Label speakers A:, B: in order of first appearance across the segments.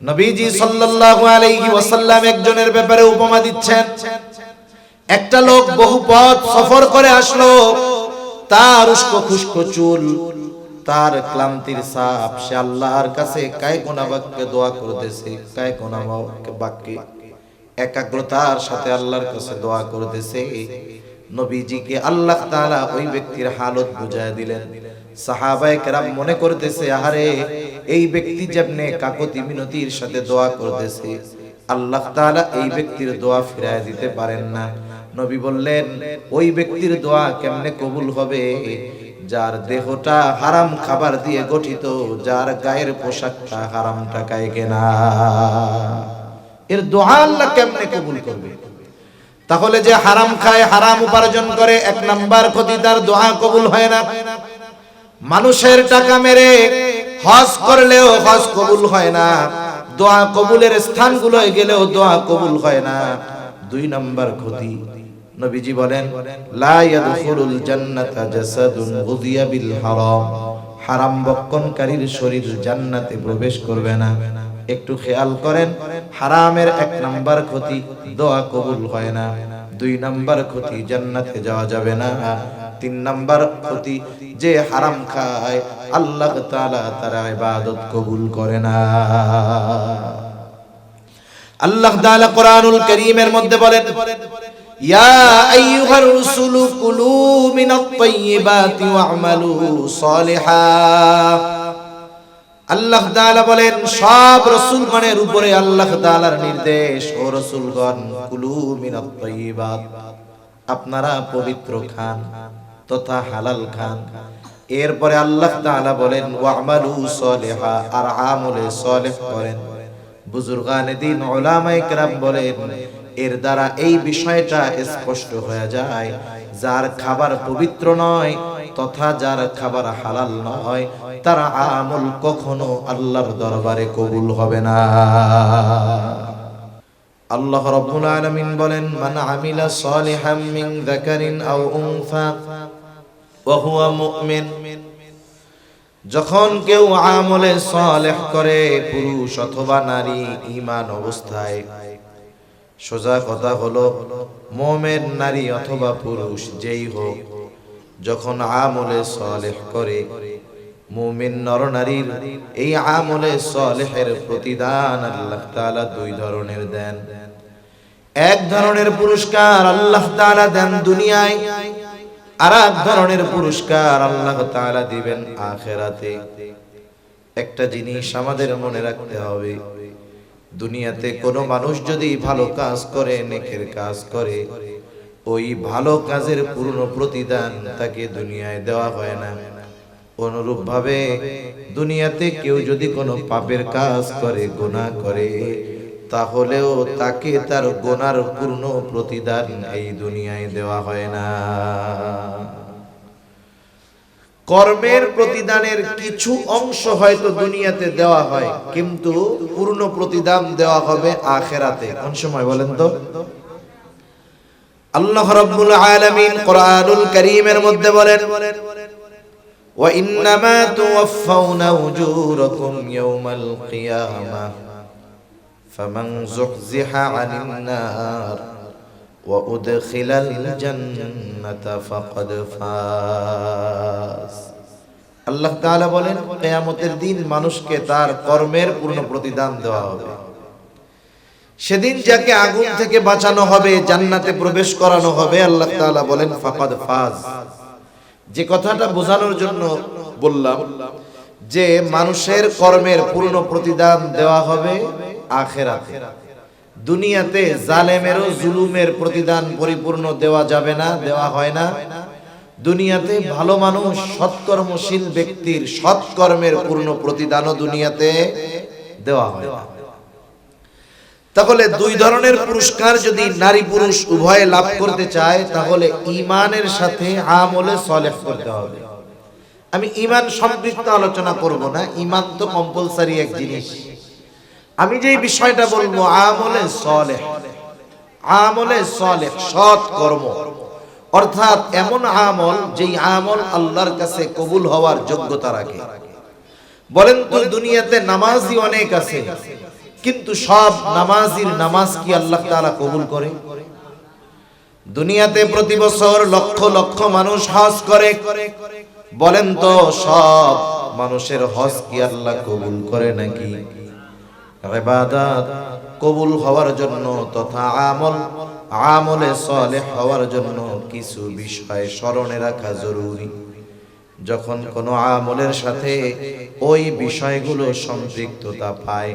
A: নবীজি সাল্লাল্লাহু আলাইহি ওয়াসাল্লাম একজনের ব্যাপারে উপমা দিচ্ছেন। একটা লোক বহু পথ সফর করে আসলো, তার উস্কো খুস্কো চুল, তার ক্লান্তির ছাপ, সে আল্লাহর কাছে কায়কোনা বাক্যে দোয়া করতেছে, কায়কোনা বাক্যে একাগ্রতার সাথে আল্লাহর কাছে দোয়া করতেছে। নবীজিকে আল্লাহ তাআলা ওই ব্যক্তির হালত বুঝায় দিলেন। সাহাবায়ে কেরাম মনে করতেছে, আহারে এই ব্যক্তি যেমনে কাকুতি মিনতির সাথে দোয়া করতেছে, আল্লাহ তাআলা এই ব্যক্তির দোয়া ফিরায় দিতে পারেন না। নবী বললেন, ওই ব্যক্তির দোয়া কেমনে কবুল হবে যার দেহটা হারাম খাবার দিয়ে গঠিত, যার গায়ের পোশাকটা হারাম টাকায় কেনা, এর দোয়া আল্লাহ কেমনে কবুল করবে? তাহলে যে হারাম খায়, হারাম উপার্জন করে, এক নাম্বার ক্ষতি, তার দোয়া কবুল হয় না। মানুষের টাকা মেরে হজ করলেও হজ কবুল হয় না, দোয়া কবুলের স্থানগুলোয় গেলেও দোয়া কবুল হয় না। দুই নাম্বার ক্ষতি, নবীজি বলেন, লা ইয়াদখুলুল জান্নাতা জাসাদুন গুযিয়া বিল হারাম, হারাম বক্ষণকারীর শরীর জান্নাতে প্রবেশ করবে না। একটু খেয়াল করেন, হারামের এক নাম্বার ক্ষতি, দোয়া কবুল হয় না। দুই নাম্বার ক্ষতি, জান্নাতে যাওয়া যাবে না। তিন নাম্বার ক্ষতি, যে হারাম খায় আল্লাহ তাআলা তার ইবাদত কবুল করে না। আল্লাহ তাআলা কোরআনুল কারীমের মধ্যে বলেন, ইয়া আইয়ুহার রাসূলু কুলু মিনাত তাইয়্যিবাতি ওয়া'মালু সালিহান। আল্লাহ তাআলা বলেন, সব রাসূলগণের উপরে আল্লাহ তাআলার নির্দেশ, ও রাসূলগণ, কুলু মিনাত তাইয়্যিবাত, আপনারা পবিত্র খান তথা হালাল খান। এরপরে আল্লাহ তাআলা বলেন, ওয়া'মালু সালিহা, আর আমলে সালেহ করেন। বুজুর্গানে দ্বীন উলামায়ে কেরাম বলেন, এর দ্বারা এই বিষয়টা স্পষ্ট হয়ে যায়, যার খাবার পবিত্র নয় তথা যার খাবার হালাল নয়, তার আমল কখনো আল্লাহর দরবারে কবুল হবে না। আল্লাহ রাব্বুল আলামিন বলেন, মান আমিলা সালিহাম মিন যাকারিন আও উনসা ওয়া হুয়া মুমিন, যখন কেউ আমলে সালেহ করে, পুরুষ অথবা নারী, ঈমান অবস্থায়, সোজা কথা হলো মুমিন নারী অথবা পুরুষ যেই হোক, যখন আমলে সালেহ করে, মুমিন নরনারীর এই আমলে সালেহের প্রতিদান আল্লাহ তাআলা দুই ধরনের দেন। এক ধরনের পুরস্কার আল্লাহ তাআলা দেন দুনিয়ায়, আর এক ধরনের পুরস্কার আল্লাহ তাআলা দিবেন আখিরাতে। একটা জিনিস আমাদের মনে রাখতে হবে, দুনিয়াতে কোনো মানুষ যদি ভালো কাজ করে, নেকের কাজ করে, ওই ভালো কাজের পূর্ণ প্রতিদান তাকে দুনিয়ায় দেওয়া হয় না। অনুরূপ ভাবে দুনিয়াতে কেউ যদি কোনো পাপের কাজ করে, গুনাহ করে, তাহলেও তাকে তার গুনার পূর্ণ প্রতিদান এই দুনিয়ায় দেওয়া হয় না। কর্মের প্রতিদানের কিছু অংশ হয়তো দুনিয়াতে দেওয়া হয়, কিন্তু পূর্ণ প্রতিদান দেওয়া হবে আখিরাতে। কোন সময় বলেন তো? আল্লাহ রাব্বুল আলামিন কোরআনুল কারীমের মধ্যে বলেন, ওয়া ইন্নামা তুওয়াফাউনা উজুরাকুম ইয়াওমাল কিয়ামাহ ফামান যুহজিহা আনিন নার ওয়া উদখিলাল জান্নাতা ফাকাদ ফাজ। আল্লাহ তাআলা বলেন, কিয়ামতের দিন মানুষকে তার কর্মের পূর্ণ প্রতিদান দেওয়া হবে। সেদিন যাকে আগুন থেকে বাঁচানো হবে, জান্নাতে প্রবেশ করানো হবে, আল্লাহ তাআলা বলেন ফাকাদ ফাজ। যে কথাটা বোঝানোর জন্য বললাম যে মানুষের কর্মের পূর্ণ প্রতিদান দেওয়া হবে আখিরাতে। দুনিয়াতে জালেমেরও জুলুমের প্রতিদান পরিপূর্ণ দেওয়া যাবে না, দেওয়া হয় না। দুনিয়াতে ভালো মানুষ, সৎকর্মশীল ব্যক্তির সৎকর্মের পূর্ণ প্রতিদানও দুনিয়াতে দেওয়া হয় না। তাহলে দুই ধরনের পুরস্কার যদি নারী পুরুষ উভয়ে লাভ করতে চায়, তাহলে ঈমানের সাথে আমলে সালেহ করতে হবে। আমি ঈমান সম্পৃক্ত আলোচনা করব না, ঈমান তো কম্পালসারি এক জিনিস। আমি যে বিষয়টা বলবো আমলে সালেহ, আমলে সালেহ, সৎ কর্ম, অর্থাৎ এমন আমল যেই আমল আল্লাহর কাছে কবুল হওয়ার যোগ্যতা রাখে। বলেন তো, দুনিয়াতে নামাজি অনেক আছে, কিন্তু সব নামাজির নামাজ কি আল্লাহ তাআলা কবুল করে? দুনিয়াতে প্রতি বছর লক্ষ লক্ষ মানুষ হজ করে, বলেন তো সব মানুষের হজ কি আল্লাহ কবুল করে নাকি? ইবাদত কবুল হওয়ার জন্য তথা আমলে সালেহ হওয়ার জন্য কিছু বিষয় স্মরণে রাখা জরুরি। যখন কোনো আমলের সাথে ওই বিষয়গুলো সম্পৃক্ততা পায়,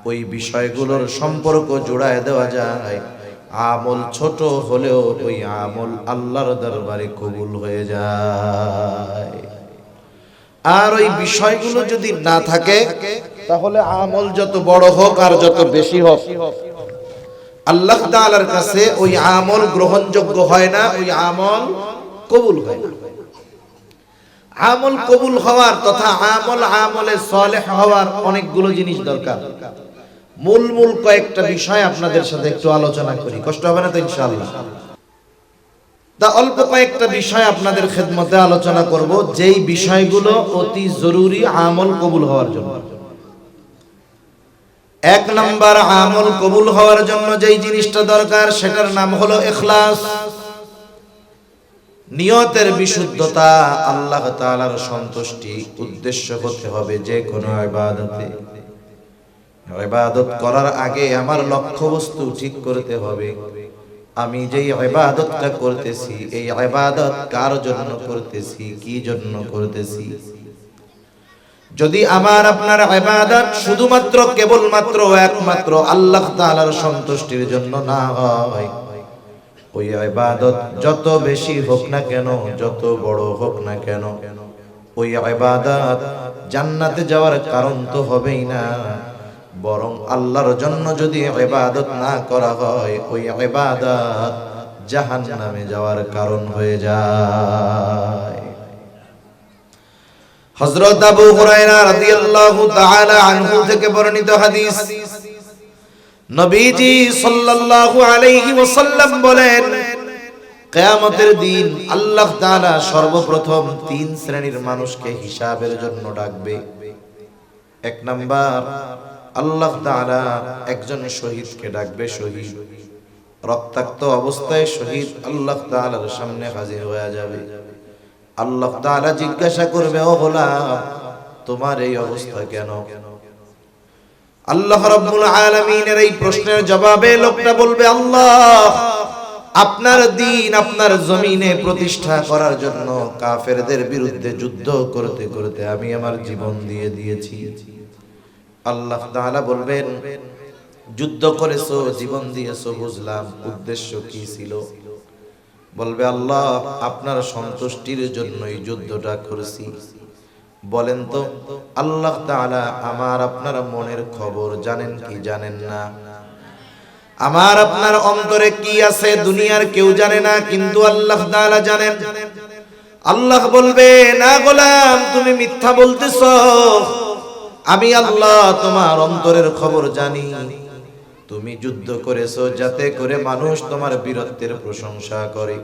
A: ওই বিষয়গুলোর সম্পর্ক জোড়ায় দেওয়া যায়, আমল ছোট হলেও ওই আমল আল্লাহর দরবারে কবুল হয়ে যায়। আর ওই বিষয়গুলো যদি না থাকে, তাহলে আমল যত বড় হোক আর যত বেশি হোক, আল্লাহ তাআলার কাছে ওই আমল গ্রহণযোগ্য হয় না, ওই আমল কবুল হয় না। আমল কবুল হওয়ার তথা আমলে সালেহ হওয়ার অনেকগুলো জিনিস দরকার। মূল কয়েকটা বিষয় আপনাদের সাথে একটু আলোচনা করি, কষ্ট হবে না তো ইনশাআল্লাহ। তা অল্প কয়েকটা বিষয় আপনাদের খেদমতে আলোচনা করব, যেই বিষয়গুলো অতি জরুরি আমল কবুল হওয়ার জন্য। এক নাম্বার, আমল কবুল হওয়ার জন্য যেই জিনিসটা দরকার সেটার নাম হলো ইখলাস। নিয়তের বিশুদ্ধতা, আল্লাহ তাআলার সন্তুষ্টি উদ্দেশ্য হতে হবে যে কোনো ইবাদতে। ইবাদত করার আগে আমার লক্ষ্য বস্তু ঠিক করতে হবে। আমি যেই ইবাদতটা করতেছি, এই ইবাদত কার জন্য করতেছি, কি জন্য করতেছি। যদি আমার আপনার ইবাদত শুধুমাত্র কেবলমাত্র একমাত্র আল্লাহ তাআলার সন্তুষ্টির জন্য না হয়, ওই ইবাদত যত বেশি হোক না কেন, যত বড় হোক না কেন, ওই ইবাদত জান্নাতে যাওয়ার কারণ তো হবেই না। বরং আল্লাহর জন্য যদি ইবাদত না করা হয়, ওই ইবাদত জাহান্নামে যাওয়ার কারণ হয়ে যায়। হযরত আবু হুরায়রা রাদিয়াল্লাহু তাআলা আনহু থেকে বর্ণিত হাদিস, নবীজি সাল্লাল্লাহু আলাইহি ওয়াসাল্লাম বলেন, কিয়ামতের দিন আল্লাহ তাআলা সর্বপ্রথম তিন শ্রেণীর মানুষকে হিসাবের জন্য ডাকবে। এক নাম্বার, আল্লাহ তাআলা একজন শহীদকে ডাকবে। শহীদ রক্তাক্ত অবস্থায় শহীদ আল্লাহ তাআলার সামনে হাজির হয়ে যাবে। আল্লাহ তাআলা জিজ্ঞাসা করবে, ও গোলাম, তোমার এই অবস্থা কেন? আল্লাহ রাব্বুল আলামিনের এই প্রশ্নের জবাবে লোকটা বলবে, আল্লাহ, আপনার দ্বীন আপনার জমিনে প্রতিষ্ঠা করার জন্য কাফেরদের বিরুদ্ধে যুদ্ধ করতে করতে আমি আমার জীবন দিয়ে দিয়েছি। আল্লাহ তাআলা বলবেন, যুদ্ধ করেছো, জীবন দিয়েছো, বুঝলাম, উদ্দেশ্য কি ছিল? বলবে, আল্লাহ, আপনার সন্তুষ্টির জন্যই যুদ্ধটা করেছি। বলেন তো, আল্লাহ তাআলা আমার আপনার মনের খবর জানেন কি জানেন না? আমার আপনার অন্তরে কি আছে দুনিয়ার কেউ জানে না, কিন্তু আল্লাহ তাআলা জানেন। আল্লাহ বলবে, না গোলাম, তুমি মিথ্যা বলতেছো, আমি আল্লাহ তোমার অন্তরের খবর জানি। তুমি যুদ্ধ করেছো যাতে করে মানুষ তোমার বীরত্বের প্রশংসা করে,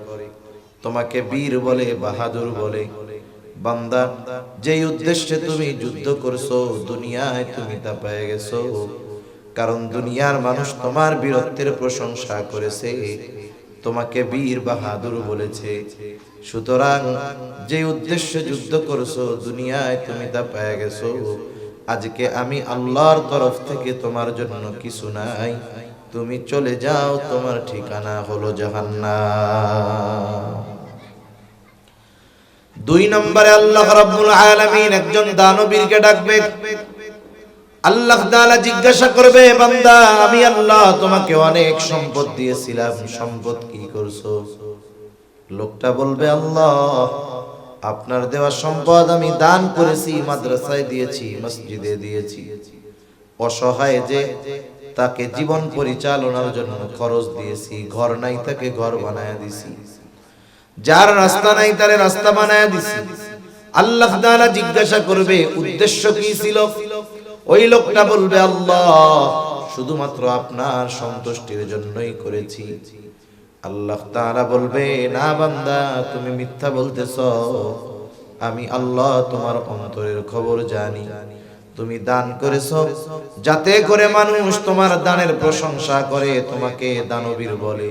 A: তোমাকে বীর বলে, বাহাদুর বলে। বান্দা, যেই উদ্দেশ্যে তুমি যুদ্ধ করছো, দুনিয়ায় তুমি তা পেয়ে গেছো, কারণ দুনিয়ার মানুষ তোমার বীরত্বের প্রশংসা করেছে, তোমাকে বীর বাহাদুর বলেছে। সুতরাং যে উদ্দেশ্যে যুদ্ধ করছো, দুনিয়ায় তুমি তা পেয়ে গেছো। আজকে আমি আল্লাহর তরফ থেকে তোমার জন্য কিছু নাই, তুমি চলে যাও, তোমার ঠিকানা হলো জাহান্নাম। দুই নম্বরে আল্লাহ রাব্বুল আলামিন একজন দানবীরকে ডাকবে। আল্লাহ তাআলা জিজ্ঞাসা করবে, বান্দা, আমি আল্লাহ তোমাকে অনেক সম্পদ দিয়েছিলাম, সম্পদ কি করছো? লোকটা বলবে, আল্লাহ, আপনার দেওয়া সম্পদ আমি দান করেছি, মাদ্রাসায় দিয়েছি, মসজিদে দিয়েছি। অসহায় যে, তাকে জীবন পরিচালনার জন্য খরচ দিয়েছি, ঘর নাই তাকে ঘর বানায় দিছি, যার রাস্তা নাই তারে রাস্তা বানায় দিছি। আল্লাহ তাআলা জিজ্ঞাসা করবে, উদ্দেশ্য কি ছিল? ওই লোকটা বলবে, আল্লাহ, শুধুমাত্র আপনার সন্তুষ্টির জন্যই করেছি। আল্লাহ তাআলা বলবে, না বান্দা, তুমি মিথ্যা বলতেছ, আমি আল্লাহ তোমার অন্তরের খবর জানি। তুমি দান করেছো যাতে করে মানুষ তোমার দানের প্রশংসা করে, তোমাকে দানবীর বলে।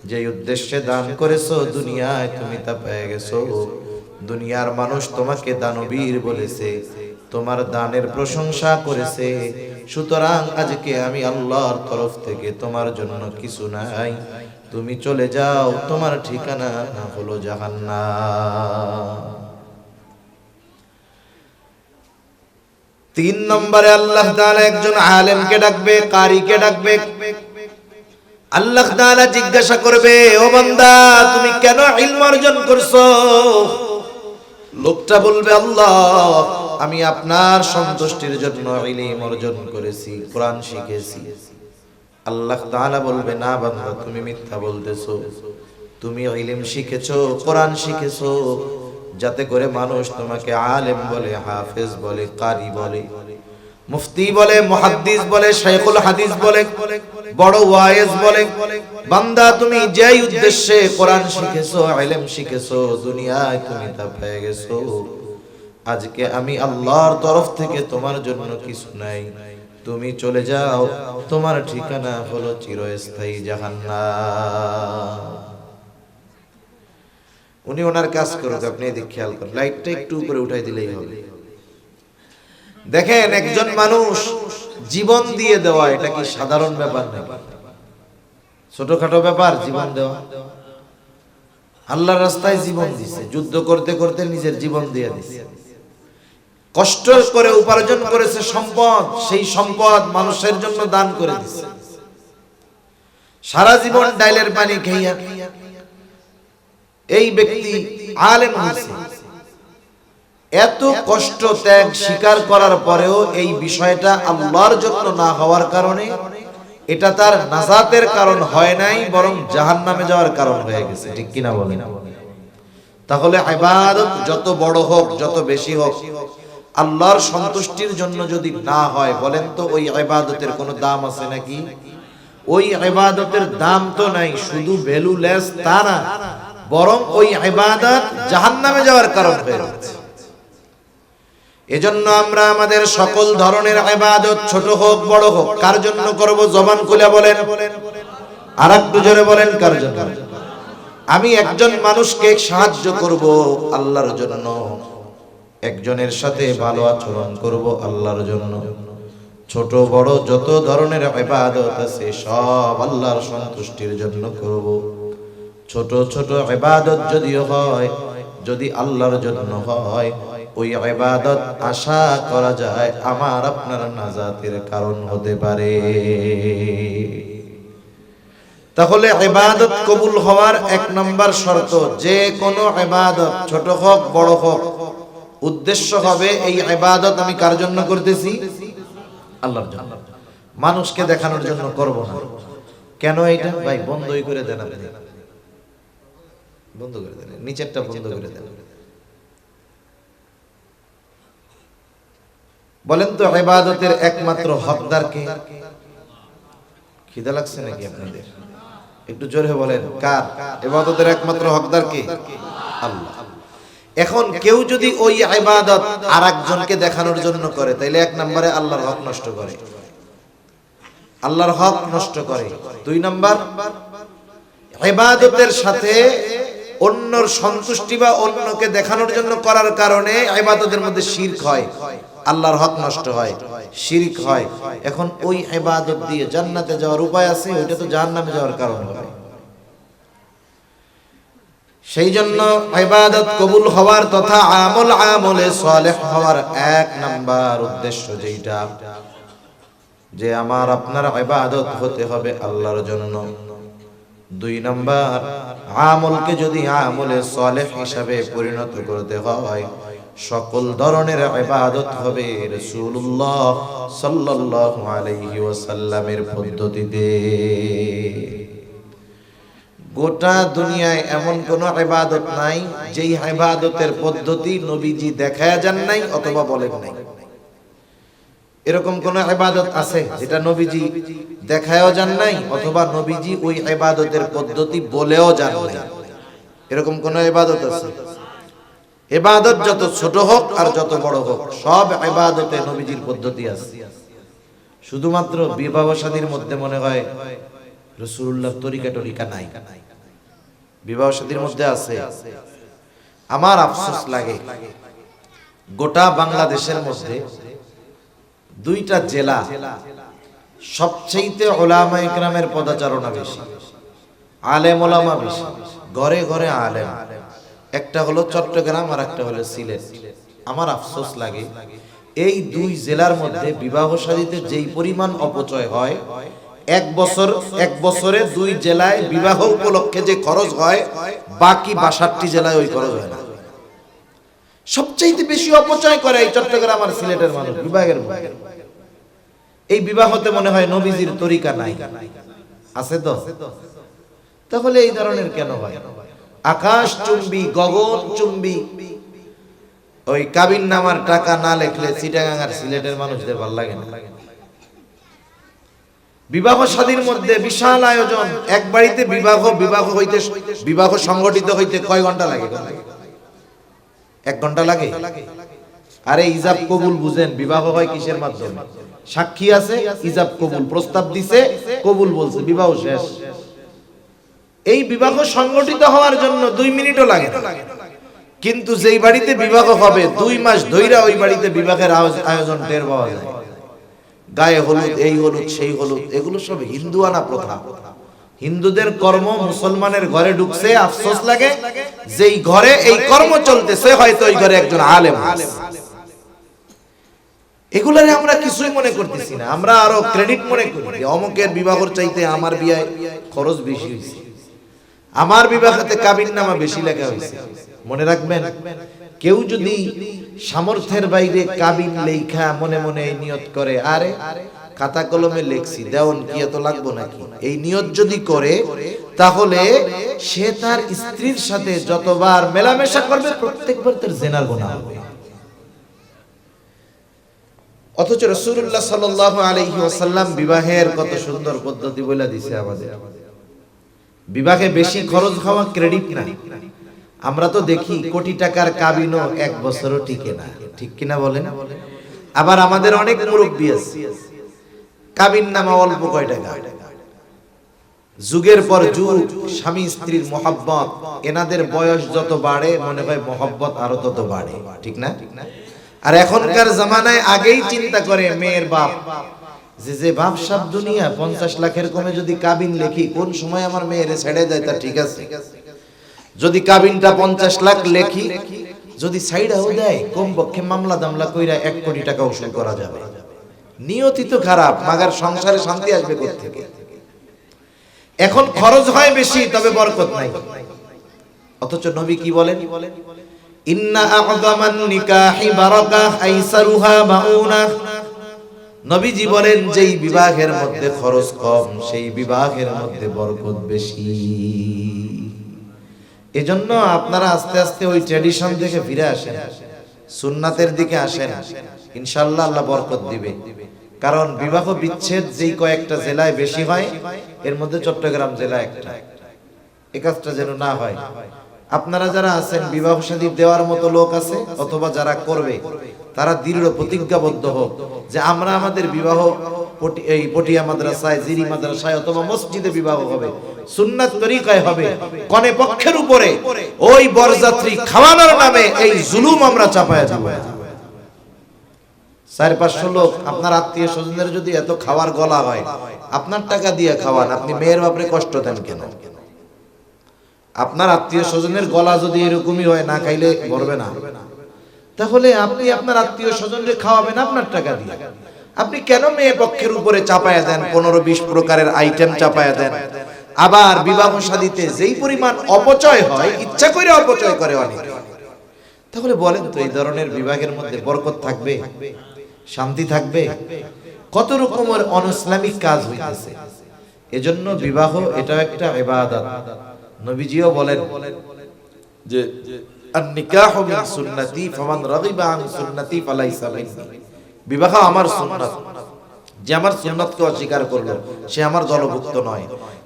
A: যে উদ্দেশ্যে দান করেছো দুনিয়ায় তুমি তা পেয়ে গেছো। দুনিয়ার মানুষ তোমাকে দানবীর বলেছে, তোমার দানের প্রশংসা করেছে। সুতরাং আজকে আমি আল্লাহর তরফ থেকে তোমার জন্য কিছু নাই, তুমি চলে যাও, তোমার ঠিকানা হলো জাহান্নাম। 3 নম্বরে আল্লাহ তাআলা একজন আলেমকে ডাকবে, কারীকে ডাকবে। আল্লাহ তাআলা জিজ্ঞাসা করবে, ও বান্দা তুমি কেন ইলম অর্জন করছো? লোকটা বলবে, আল্লাহ আমি আপনার সন্তুষ্টির জন্য ইলম অর্জন করেছি, কোরআন শিখেছি। আল্লাহ তাআলা বলবে, না বান্দা তুমি মিথ্যা বলতেছো। তুমি ইলম শিখেছো, কোরআন শিখেছো যাতে করে মানুষ তোমাকে আলেম বলে, হাফেজ বলে, কারি বলে, মুফতি বলে, মুহাদ্দিস বলে, শাইখুল হাদিস বলে, বড় ওয়াইজ বলে। বান্দা তুমি যেই উদ্দেশ্যে কোরআন শিখেছো, ইলম শিখেছো, দুনিয়ায় তুমি তা পেয়ে গেছো। আজকে আমি আল্লাহর তরফ থেকে তোমার জন্য কিছু নাই, তুমি চলে যাও, তোমার ঠিকানা হলো চিরস্থায়ী জাহান্নাম। উনি ওনার কাজ করুক, আপনি এদিকে খেয়াল করেন, লাইটটা একটু উপরে উঠাই দিলেই হবে। দেখেন একজন মানুষ জীবন দিয়ে দেওয়া, এটা কি সাধারণ ব্যাপার নাকি? ছোটখাটো ব্যাপার জীবন দেওয়া? আল্লাহর রাস্তায় জীবন দিছে, যুদ্ধ করতে করতে নিজের জীবন দিয়ে দিছে, কষ্ট করে উপার্জন করেছে সম্পদ, সেই সম্পদ মানুষের জন্য দান করে দিছে। সারা জীবন ডাইলের পানি খাইয়া এই ব্যক্তি আলেম হয়েছে। এত কষ্ট ত্যাগ স্বীকার করার পরেও এই বিষয়টা আল্লাহর জন্য না হওয়ার কারণে এটা তার নাজাতের কারণ হয় নাই, বরং জাহান্নামে যাওয়ার কারণ হয়ে গেছে। ঠিক কিনা বলেন? তাহলে ইবাদত যত বড় হোক, যত বেশি হোক, আল্লাহর সন্তুষ্টির জন্য যদি না হয়, বলেন তো ওই ইবাদতের কোনো দাম আছে নাকি? ওই ইবাদতের দাম তো নাই, শুধু ভ্যালুলেস তা না, বরং ওই ইবাদত জাহান্নামে যাওয়ার কারণ হয়ে যাচ্ছে। এজন্য আমরা আমাদের সকল ধরনের ইবাদত, ছোট হোক বড় হোক, কার জন্য করব? জবান খুলে বলেন, আর একটু জোরে বলেন, কার জন্য? আমি একজন মানুষকে সাহায্য করব আল্লাহর জন্য, একজনের সাথে ভালো আচরণ করব আল্লাহর জন্য। ছোট বড় যত ধরনের ইবাদত আছে সব আল্লাহর সন্তুষ্টির জন্য করব। ছোট ছোট ইবাদত যদিও হয়, যদি আল্লাহর জন্য হয়, ওই ইবাদত আশা করা যায় আমার আপনার নাজাতের কারণ হতে পারে। তাহলে ইবাদত কবুল হওয়ার 1 নম্বর শর্ত, যে কোনো ইবাদত ছোট হোক বড় হোক, উদ্দেশ্য হবে এই ইবাদত আমি কার জন্য করতেছি? আল্লাহর জন্য। মানুষকে দেখানোর জন্য করব না। কেন এটা? ভাই বন্ধই করে দেন, আপনি বন্ধ করে দেন, নিচেরটা বন্ধ করে দেন। বলেন তো ইবাদতের একমাত্র হকদার কে? খিদা লাগছে নাকি আপনাদের? একটু জোরে বলেন, কার? ইবাদতের একমাত্র হকদার কে? আল্লাহ। এখন কেউ যদি ওই ইবাদত আরেকজনকে দেখানোর জন্য করে, তাইলে 1 নম্বরে আল্লাহর হক নষ্ট করে, আল্লাহর হক নষ্ট করে। 2 নম্বর, ইবাদতের সাথে অন্যর সন্তুষ্টি বা অন্যকে দেখানোর জন্য করার কারণে ইবাদতের মধ্যে শিরক হয়, আল্লাহর হক নষ্ট হয়, শিরক হয়। এখন ওই ইবাদত দিয়ে জান্নাতে যাওয়ার উপায় আছে? ওইটা তো জাহান্নামে যাওয়ার কারণ হবে। সেই জন্য ইবাদত কবুল হওয়ার তথা আমলে সালেহ হওয়ার 1 নাম্বার উদ্দেশ্য যেটা, যে আমার আপনার ইবাদত হতে হবে আল্লাহর জন্য। 2 নাম্বার, আমলকে যদি আমলে সালেহ হিসাবে পরিণত করতে হয়, সকল ধরনের ইবাদত হবে রাসূলুল্লাহ সাল্লাল্লাহু আলাইহি ওয়াসাল্লামের পদ্ধতিতে। গোটা দুনিয়ায় এমন কোন ইবাদত নাই যেই ইবাদতের পদ্ধতি নবীজি দেখায়া যান নাই অথবা বলেন নাই। এরকম কোন ইবাদত আছে যেটা নবীজি দেখায়ও যান নাই অথবা নবীজি ওই ইবাদতের পদ্ধতি বলেও যান নাই? এরকম কোন ইবাদত আছে? ইবাদত যত ছোট হোক আর যত বড় হোক, সব ইবাদতে নবীজির পদ্ধতি আছে। শুধুমাত্র বিবাহ শাদীর মধ্যে মনে হয় রাসূলুল্লাহর তরিকা নাই। বিবাহ শাদীর মধ্যে আছে। আমার আফসোস লাগে, গোটা বাংলাদেশের মধ্যে দুইটা জেলা সবচেয়ে উলামায়ে কেরামের পদাচারণা বেশি, আলেম ওলামা বেশি, ঘরে ঘরে আলেম। একটা হলো চট্টগ্রাম আর একটা হলো সিলেট। আমার আফসোস লাগে, এই দুই জেলার মধ্যে বিবাহ শাদীতে যেই পরিমাণ অপচয় হয়, এক বছরে দুই জেলায় বিবাহ উপলক্ষে যে খরচ হয়, বাকি 62টি জেলায় ওই খরচ হয় না। সবচেয়ে বেশি অপচয় করে এই চট্টগ্রাম আর সিলেটের মানুষ বিবাহের মধ্যে। এই বিবাহতে মনে হয় নবীজির তরিকা নাই, আছে তো? তাহলে এই ধরনের কেন হয়? আকাশ চুম্বি, গগন চুম্বি ওই কাবিন নামার টাকা না লেখলে চিটাগাং আর সিলেটের মানুষদের ভালো লাগে না। বিবাহ শাদীর মধ্যে বিশাল আয়োজন, এক বাড়িতে বিবাহ সংগঠিত হইতে কয় ঘন্টা লাগে? 1 ঘন্টা লাগে। আরে ইজাব কবুল বুঝেন, বিবাহ হয় কিসের মাধ্যমে? সাক্ষী আছে, ইজাব কবুল, প্রস্তাব দিছে, কবুল বলছে, বিবাহ শেষ। এই বিবাহ সংগঠিত হওয়ার জন্য 2 মিনিটও লাগে না। কিন্তু যেই বাড়িতে বিবাহ হবে 2 মাস ধইরা ওই বাড়িতে বিবাহের আয়োজন টের পাওয়া যায়। গায়ে হলুদ, এই হলুদ, সেই হলুদ, এগুলো সব হিন্দুয়ানা প্রথা। হিন্দুদের কর্ম মুসলমানের ঘরে ঢুকছে। আফসোস লাগে, যেই ঘরে এই কর্ম চলতেছে হয়তো ওই ঘরে একজন আলেম আছে। এগুলারে আমরা কিছুই মনে করতেছি না, আমরা আরো ক্রেডিট মনে করি যে অমুকের বিবাহর চাইতে আমার বিয়ায় খরচ বেশি হয়েছে, আমার বিবাহতে কাবিননামা বেশি লেখা হয়েছে। মনে রাখবেন, কেউ যদি সামর্থ্যের বাইরে কাবিন লেখা মনে মনে এই নিয়ত করে, আরে খাতা কলমে লেখছি, দেওয়ান কি এত লাগবো নাকি, এই নিয়ত যদি করে, তাহলে সে তার স্ত্রীর সাথে যতবার মেলামেশা করবে প্রত্যেকবার তার জিনার গুনাহ হবে। অথচ রাসূলুল্লাহ সাল্লাল্লাহু আলাইহি ওয়াসাল্লাম বিবাহের কত সুন্দর পদ্ধতি বলে দিয়েছে আমাদের। বিবাহে বেশি খরচ হওয়া ক্রেডিট না। আমরা তো দেখি কোটি টাকার কাবিনও 1 বছরও টিকে না, ঠিক কিনা বলেন? আবার আমাদের অনেক মুরব্বি আছে, কাবিন নামা অল্প কয় টাকা। যুগের পর যুগ স্বামী স্ত্রীর মহব্বত, এনাদের বয়স যত বাড়ে মনে হয় মহব্বত আরো তত বাড়ে, ঠিক না? আর এখনকার জামানায় আগেই চিন্তা করে মেয়ের বাপ যে বাপ সব দুনিয়া, 50 লাখের কমে যদি কাবিন লেখি, কোন সময় আমার মেয়েরে ছেড়ে দেয় তা ঠিক আছে। যদি কাবিনটা 50 লাখ লেখি, যদি সাইডাও দেয়, কমপক্ষে মামলা দামলা কইরা 1 কোটি টাকা উসুল করা যাবে। নিয়তি তো খারাপ, মাগার সংসারে শান্তি আসবে কোথা থেকে? এখন খরচ হয় বেশি, তবে বরকত নাই। অথচ নবী কি বলেন? ইন্না আ'যামান নিকাহি বারাকাহ আইসারুহা মাউনা। নবীজি বলেন, যেই বিবাহের মধ্যে খরচ কম সেই বিবাহের মধ্যে বরকত বেশি। এজন্য আপনারা আস্তে আস্তে ওই ট্র্যাডিশন থেকে ফিরে আসেন, সুন্নাতের দিকে আসেন, ইনশাআল্লাহ আল্লাহ বরকত দিবে। কারণ বিবাহ বিচ্ছেদ যেই কয়েকটা জেলায় বেশি হয়, এর মধ্যে চট্টগ্রাম জেলা একটা। এই কাজটা যেন না হয়। আপনারা যারা আছেন, বিবাহ শাদী দেওয়ার মতো লোক আছে অথবা যারা করবে, তারা দৃঢ় প্রতিজ্ঞাবদ্ধ হোক যে আমরা আমাদের বিবাহ এই পটিয়া মাদ্রাসায়, জিরি মাদ্রাসায় অথবা মসজিদে বিবাহ হবে, সুন্নাত তরিকায় হবে। কনে পক্ষের উপরে ওই বরযাত্রী খাওয়ানোর নামে এই জুলুম আমরা চাপায়া দেব। 4-500 লোক আপনার আত্মীয় স্বজনদের যদি এত খাওয়ার গলা হয়, আপনার টাকা দিয়ে খাওয়ান, আপনি মেয়ের বাপরে কষ্ট দেন কেন? আপনার আত্মীয় স্বজনের গলা যদি এরকমই হয়, না খাইলে ভরবে না, তাহলে আপনি আপনার আত্মীয় স্বজনকে খাওয়াবেন আপনার টাকা দিয়ে। আপনি কেন মেয়ে পক্ষের উপরে চাপায়া দেন? 15-20 প্রকারের আইটেম চাপায়া দেন। আবার বিবাহ শাদীতে যেই পরিমাণ অপচয় হয়, ইচ্ছা করে অপচয় করে অনেক। তাহলে বলেন তো, এই ধরনের বিবাহের মধ্যে বরকত থাকবে? শান্তি থাকবে? কত রকমের অনইসলামিক কাজ হইতেছে। এজন্য বিবাহ এটাও একটা ইবাদত। নবীজিও বলেন যে আন-নিকাহু মিন সুন্নতি ফামান রাগিবা আন সুন্নতি ফালাইসা মিন্নি। বিবাহ আমার সুন্নাত, যে আমার সুন্নাতকে অস্বীকার করলো সে আমার দলভুক্ত নয়।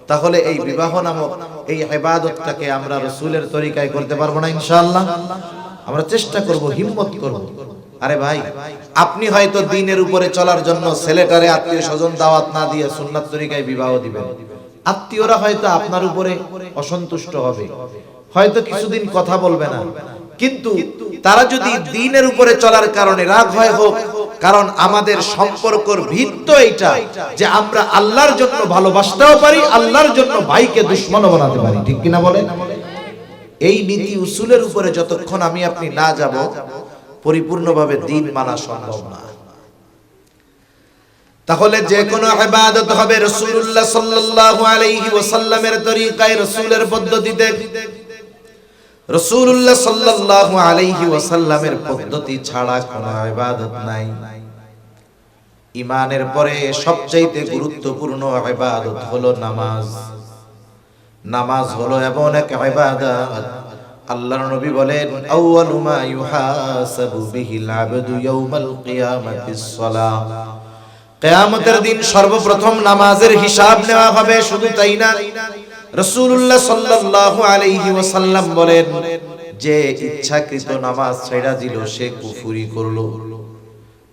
A: তাহলে এই বিবাহ নামক এই ইবাদতটাকে আমরা রাসূলের তরিকায় করতে পারবো না ইনশাআল্লাহ? আমরা চেষ্টা করব, হিম্মত করব। আরে ভাই, আপনি হয়তো দ্বীনের উপরে চলার জন্য ছেলেটারে আত্মীয় স্বজন দাওয়াত না দিয়ে সুন্নাত তরিকায় বিবাহ দিবেন। আত্মীয়রা হয়তো আপনার উপরে অসন্তুষ্ট হবে, হয়তো কিছুদিন কথা বলবে না, কিন্তু তারা যদি দ্বীনের উপরে চলার কারণে রাগ হয় হোক, কারণ আমাদের সম্পর্কের ভিত তো এইটা যে আমরা আল্লাহর জন্য ভালোবাসতেও পারি, আল্লাহর জন্য ভাইকে দুশমনও বানাতে পারি, ঠিক কিনা বলেন? এই নীতি উসুলের উপরে যতক্ষণ আমি আপনি না যাব, পরিপূর্ণভাবে দ্বীন মানা সম্ভব না। তাহলে যে কোনো ইবাদত হবে রাসূলুল্লাহ সাল্লাল্লাহু আলাইহি ওয়াসাল্লামের তরিকায়, রাসূলের পদ্ধতিতে। রাসূলুল্লাহ সাল্লাল্লাহু আলাইহি ওয়াসাল্লামের পদ্ধতি ছাড়া কোনো ইবাদত নাই। ঈমানের পরে সবচেয়ে গুরুত্বপূর্ণ ইবাদত হলো নামাজ। নামাজ হলো এমন এক ইবাদত, আল্লাহর নবী বলেন, আউয়ালু মা ইউহাসাবু বিহিল আবদু ইয়াউমাল কিয়ামাতিস সালাহ। কিয়ামতের দিন সর্বপ্রথম নামাজের হিসাব নেওয়া হবে। শুধু তাই না, রাসূলুল্লাহ সাল্লাল্লাহু আলাইহি ওয়াসাল্লাম বলেন, যে ইচ্ছাকৃত নামাজ ছেড়ে দিল সে কুফরি করলো।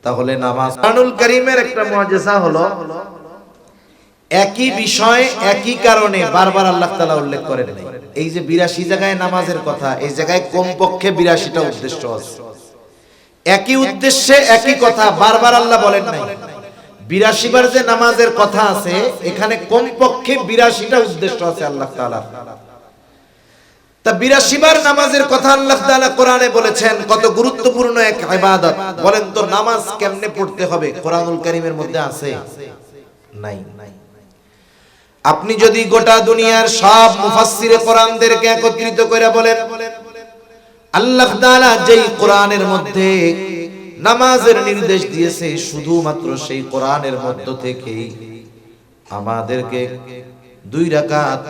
A: তাহলে নামাজ, কোরআনুল কারীমের একটা মুআজিজা হলো, একই বিষয় একই কারণে বারবার আল্লাহ তাআলা উল্লেখ করেন নাই। এই যে 82 জায়গায় নামাজের কথা, এই জায়গায় কমপক্ষে 82টা উদ্দেশ্য আছে। একই উদ্দেশ্যে একই কথা বারবার আল্লাহ বলেন নাই। 82 বার যে নামাজের কথা আছে, এখানে কমপক্ষে 82টা উদ্দেশ্য আছে আল্লাহ তাআলার। তা 82 বার নামাজের কথা আল্লাহ তাআলা কোরআনে বলেছেন, কত গুরুত্বপূর্ণ এক ইবাদত। বলেন তো নামাজ কেমনে পড়তে হবে কোরআনুল কারীমের মধ্যে আছে? নাই। আপনি যদি গোটা দুনিয়ার সব মুফাসসিরে কোরআনদেরকে একত্রিত করে বলেন, আল্লাহ তাআলা যেই কোরআনের মধ্যে নামাজের নির্দেশ দিয়েছে, শুধুমাত্র সেই কোরআনের মধ্য থেকেই আমাদেরকে 2 রাকাত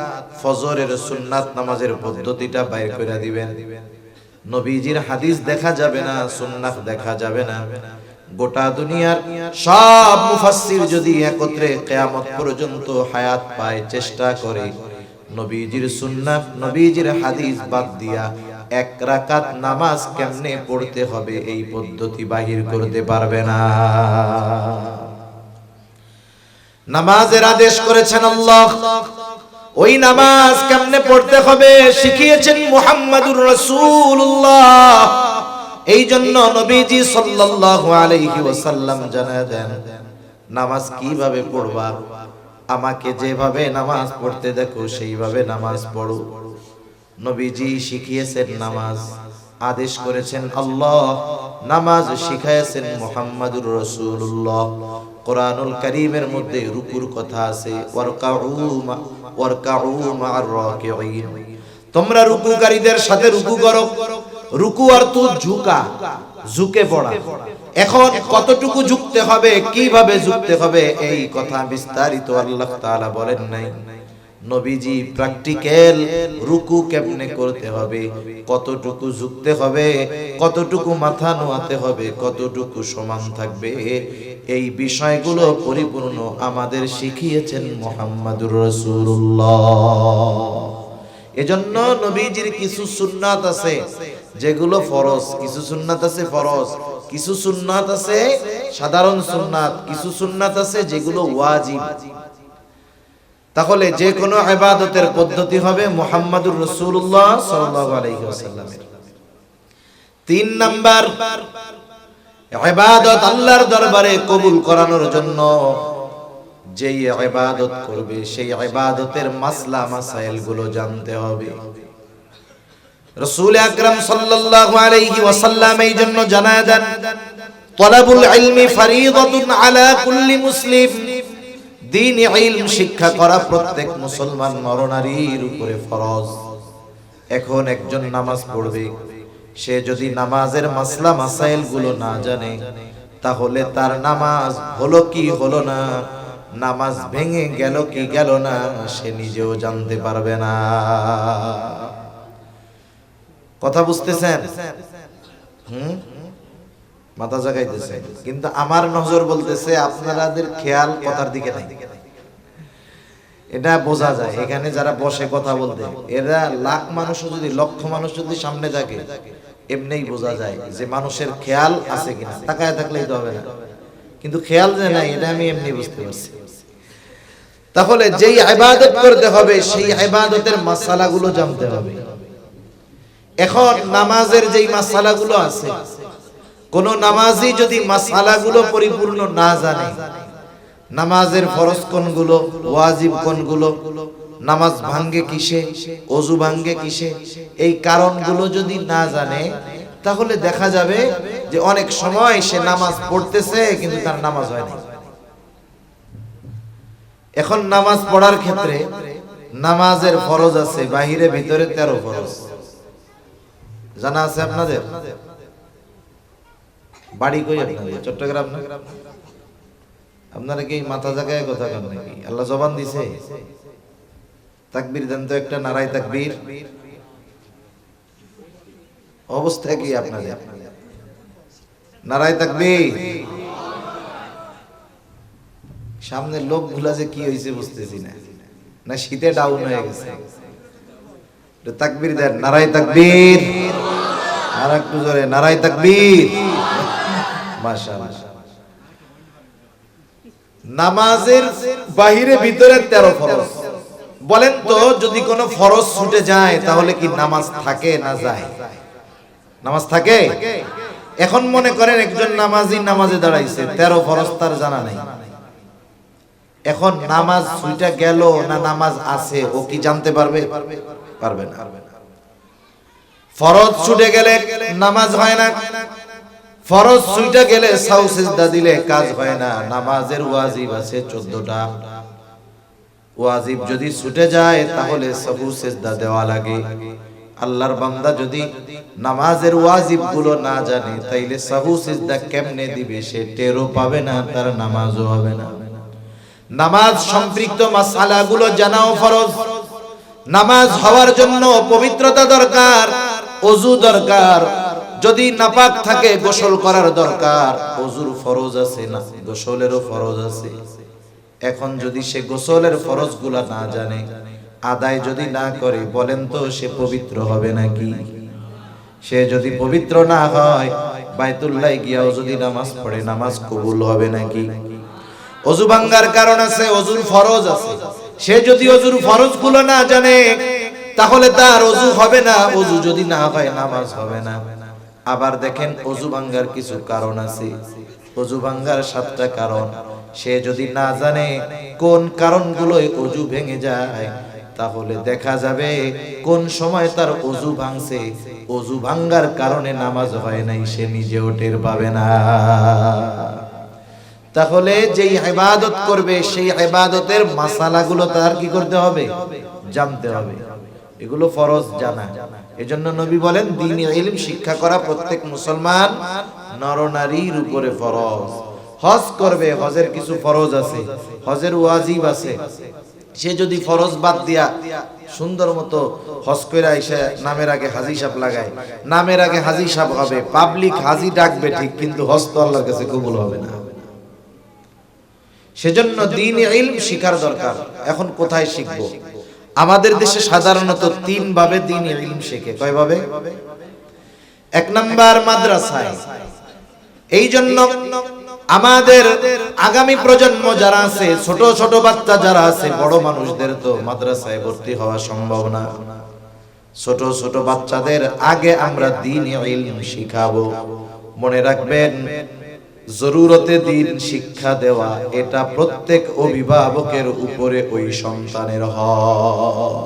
A: ফজরের সুন্নাত নামাজের পদ্ধতিটা বাইর করে দিবেন। নবীজির হাদিস দেখা যাবে না, সুন্নাত দেখা যাবে না। গোটা দুনিয়ার সব মুফাসসির যদি একত্রে কিয়ামত পর্যন্ত হায়াত পায় চেষ্টা করে, নবীজির সুন্নাত নবীজির হাদিস বাদ দিয়া 1 রাকাত নামাজ কেমনে পড়তে হবে এই পদ্ধতি বাহির করতে পারবে না। নামাজের আদেশ করেছেন আল্লাহ, ওই নামাজ কেমনে পড়তে হবে শিখিয়েছেন মুহাম্মাদুর রাসূলুল্লাহ। এই জন্য নবীজি সাল্লাল্লাহু আলাইহি ওয়াসাল্লাম জানায় দেন, নামাজ কিভাবে পড়বা, আমাকে যেভাবে নামাজ পড়তে দেখো সেইভাবে নামাজ পড়ো। নবীজি শিখিয়েছেন নামাজ, আদেশ করেছেন আল্লাহ, নামাজ শিখাইছেন মুহাম্মাদুর রাসূলুল্লাহ। কোরআনুল কারীমের মধ্যে রুকুর কথা আছে, ওয়ারকাউ মা'আর রাকিঈন। তোমরা রুকুকারীদের সাথে রুকু করো। রুকু অর্থ ঝুঁকা, ঝুঁকে পড়া। এখন কতটুকু ঝুঁকতে হবে, কিভাবে ঝুঁকতে হবে, এই কথা বিস্তারিত আল্লাহ তাআলা বলেন নাই। নবীজি প্র্যাকটিক্যাল রুকু কেমনে করতে হবে, কতটুকু ঝুঁকতে হবে, কতটুকু মাথা নোয়াতে হবে, কতটুকু সমান থাকবে, এই বিষয়গুলো পরিপূর্ণ আমাদের শিখিয়েছেন মুহাম্মাদুর রাসূলুল্লাহ। এজন্য নবীজির কিছু সুন্নাত আছে যেগুলো ফরজ, কিছু সুন্নাত আছে ফরজ, কিছু সুন্নাত আছে সাধারণ সুন্নাত, কিছু সুন্নাত আছে যেগুলো ওয়াজিব। তাহলে যে কোনো ইবাদতের পদ্ধতি হবে মুহাম্মাদুর রাসূলুল্লাহ সাল্লাল্লাহু আলাইহি ওয়াসাল্লামের। 3 নাম্বার ইবাদত আল্লাহর দরবারে কবুল করানোর জন্য যেই ইবাদত করবে সেই ইবাদতের মাসলা মাসাইল গুলো জানতে হবে। রাসূল আকরাম সাল্লাল্লাহু আলাইহি ওয়াসাল্লাম এই জন্য জানায় দেন, তালাবুল ইলমি ফরিদাতুন আলা কুল্লি মুসলিম। দ্বীন ইলম শিক্ষা করা প্রত্যেক মুসলমান নরনারীর উপরে ফরজ। এখন একজন নামাজ পড়বে, সে যদি নামাজের মাসলা মাসাইল গুলো না জানে, তাহলে তার নামাজ হলো কি হলো না, নামাজ ভেঙে গেল কি গেল না, সে নিজেও জানতে পারবে না। কথা বুঝতেছেন? মাথা জাগাইতেছে, কিন্তু আমার নজর বলতেছে আপনাদের খেয়াল কথার দিকে নাই। এটা বোঝা যায়, এখানে যারা বসে কথা বলতে, এরা লাখ মানুষ যদি লক্ষ মানুষ যদি সামনে থাকে, এমনিই বোঝা যায় যে মানুষের খেয়াল আছে কিনা, তাকায় থাকলেই তো হবে না, কিন্তু খেয়াল যে নাই এটা আমি এমনি বুঝতে পারছি। তাহলে যেই ইবাদত করতে হবে সেই ইবাদতের মাসালাগুলো জানতে হবে। এখন নামাজের যেই মাসালাগুলো আছে, কোন নামাজি যদি মাসালাগুলো পরিপূর্ণ না জানে, নামাজের ফরজ কোনগুলো, ওয়াজিব কোনগুলো, নামাজ ভাঙ্গে কিসে, ওযু ভাঙ্গে কিসে, এই কারণগুলো যদি না জানে, তাহলে দেখা যাবে যে অনেক সময় সে নামাজ পড়তেছে কিন্তু তার নামাজ হয় না। এখন নামাজ পড়ার ক্ষেত্রে নামাজের ফরজ আছে বাহিরে ভিতরে 13 ফরজ, জানা আছে আপনাদের? বাড়ি কই আপনাদের? চট্টগ্রাম না? আপনারা কি মাথা জায়গায় কথা কন নাকি? আল্লাহ জবান দিছে? তাকবীর দেন তো একটা, নারায়ে তাকবীর। অবস্থা কি আপনাদের? নারায়ে তাকবীর। সামনে লোকগুলা যে কি হইছে বুঝতেছি না, না শীতে ডাউন হয়ে গেছে? তাকবীর দেন, নারায়ে তাকবীর। আর একটু জোরে, নারায়ে তাকবীর। মাশাআল্লাহ। নামাজের বাহিরে ভিতরে 13 ফরজ। বলেন তো, যদি কোনো ফরজ ছুটে যায় তাহলে কি নামাজ থাকে না যায়? নামাজ থাকে? এখন মনে করেন একজন নামাজি নামাজে দাঁড়াইছে, 13 ফরজ তার জানা নাই। এখন নামাজ ছুটে গেল না নামাজ আছে, ও কি জানতে পারবে? পারবে না। ফরজ ছুটে গেলে নামাজ হয় না, ফরজ ছুটে গেলে সাউ সিজদা দিলে কাজ হয় না। নামাজের ওয়াজিব আছে 14টা। ওয়াজিব যদি ছুটে যায় তাহলে সাহু সিজদা দেওয়া লাগে। আল্লাহর বান্দা যদি নামাজের ওয়াজিব গুলো না জানে, তাইলে সাহু সিজদা কেমনে দিবে সে টেরও পাবে না, তার নামাজও হবে না। নামাজ সম্পৃক্ত মাসালাগুলো জানাও ফরজ। নামাজ হওয়ার জন্য পবিত্রতা দরকার, ওযু দরকার। যদি নাপাক থাকে গোসল করার দরকার। ওযুর ফরজ আছে না, গোসলেরও ফরজ আছে। এখন যদি সে গোসলের ফরজগুলো না জানে, আদায় যদি না করে, বলেন তো সে পবিত্র হবে নাকি? সে যদি পবিত্র না হয়, বাইতুল্লাহ গিয়াও যদি নামাজ পড়ে, নামাজ কবুল হবে নাকি? ওযু ভাঙ্গার কারণ আছে, ওযুর ফরজ আছে। সে যদি ওযুর ফরজগুলো না জানে, তাহলে তার ওযু হবে না। ওযু যদি না হয়, নামাজ হবে না। আবার দেখেন, ওযু ভাঙ্গার কিছু কারণ আছে। ওযু ভাঙ্গার 7টা কারণ। সে যদি না জানে কোন কারণগুলোয় ওযু ভেঙে যায়, তাহলে দেখা যাবে কোন সময় তার ওযু ভাঙছে, ওযু ভাঙ্গার কারণে নামাজ হয় নাই, সে নিজেও টের পাবে না। তাহলে যেই ইবাদত করবে সেই ইবাদতের মাসালাগুলো তার কি করতে হবে? জানতে হবে। এগুলো ফরজ জানা। এজন্য নবী বলেন, দ্বীনি ইলম শিক্ষা করা প্রত্যেক মুসলমান নরনারীর উপরে ফরজ। হজ করবে, হজের কিছু ফরজ আছে, হজের ওয়াজিব আছে। সে যদি ফরজ বাদ দিয়া সুন্দর মতো হজ কইরা এসে নামের আগে হাজী সাহেব লাগায়, নামের আগে হাজী সাহেব হবে, পাবলিক হাজী ডাকবে ঠিক, কিন্তু হজ তো আল্লাহর কাছে কবুল হবে না। সেজন্য দ্বীনি ইলম শিখার দরকার। এখন কোথায় শিখবো? আমাদের দেশে সাধারণত 3 ভাবে দ্বীনি ইলম শেখে। কয় ভাবে? 1 নাম্বার মাদ্রাসায়। এই জন্য আমাদের আগামী প্রজন্ম যারা আছে, ছোট ছোট বাচ্চা যারা আছে, বড় মানুষদের তো মাদ্রাসায় ভর্তি হওয়া সম্ভব না। ছোট ছোট বাচ্চাদের আগে আমরা দ্বীনি ইলম শিখাবো। মনে রাখবেন, জরুরতে দ্বীন শিক্ষা দেওয়া এটা প্রত্যেক অভিভাবকের উপরে ওই সন্তানের হক।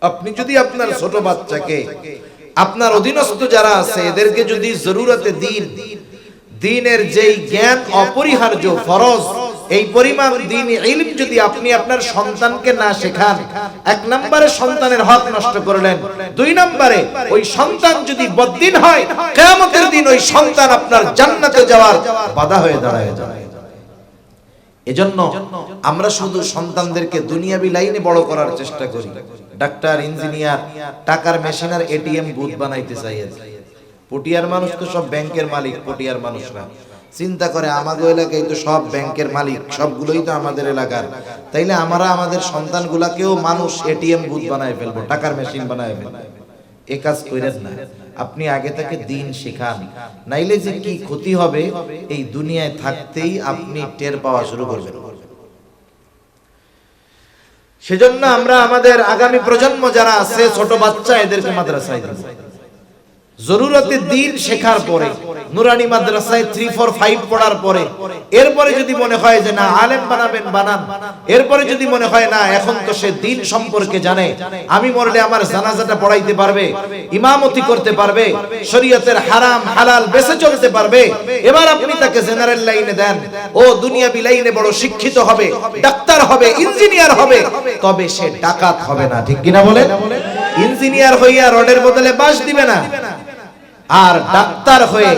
A: আপনি যদি আপনার ছোট বাচ্চাকে, আপনার অধীনস্থ যারা আছে এদেরকে যদি জরুরতে দ্বীন, দ্বীনের যেই জ্ঞান অপরিহার্য ফরজ, এই পরিমাণ দ্বীনি ইলম যদি আপনি আপনার সন্তানকে না শেখান, 1 নম্বরে সন্তানের হক নষ্ট করলেন। 2 নম্বরে ওই সন্তান যদি বদ্দিন হয়, কিয়ামতের দিন ওই সন্তান আপনার জান্নাতে যাওয়ার বাধা হয়ে দাঁড়ায় যায়। এজন্য আমরা শুধু সন্তানদেরকে দুনিয়াবি লাইনে বড় করার চেষ্টা করি। ডাক্তার, ইঞ্জিনিয়ার, টাকার মেশিনার, এটিএম বুথ বানাইতে চাই। পটিয়ার মানুষ তো সব ব্যাংকের মালিক। পটিয়ার মানুষরা চিন্তা করে, আমাদের এলাকায় তো সব ব্যাংকের মালিক, সবগুলোই তো আমাদের এলাকার, তাইলে আমরা আমাদের সন্তানগুলাকেও মানুষ এটিএম বুথ বানায় ফেলবো, টাকার মেশিন বানায় ফেলবো। এ কাজ করেন না। আপনি আগে থেকে দিন শেখান, নাইলে যে কি ক্ষতি হবে এই দুনিয়ায় থাকতেই আপনি টের পাওয়া শুরু করবেন। সেজন্য আমরা আমাদের আগামী প্রজন্ম যারা আছে, ছোট বাচ্চা, এদেরকে মাদ্রাসায় দিব। জরুরতে দিন শেখার পরে, নুরানি মাদ্রাসায় 3, 4, 5 পড়ার পরে, এরপরে যদি মনে হয় যে না আলেম বানাবেন বানান, এরপরে যদি মনে হয় না এখন তো সে দিন সম্পর্কে জানে, আমি মরলে আমার জানাজাটা পড়াইতে পারবে, ইমামতি করতে পারবে, শরীয়তের হারাম হালাল বেঁচে চলতে পারবে, এবার আপনি তাকে জেনারেল লাইনে দেন, ও দুনিয়াবি লাইনে বড় শিক্ষিত হবে, ডাক্তার হবে, ইঞ্জিনিয়ার হবে, তবে সে ডাকাত হবে না। ঠিক কিনা বলে? ইঞ্জিনিয়ার হইয়া রডের বদলে বাঁশ দিবে না, আর ডাক্তার হয়ে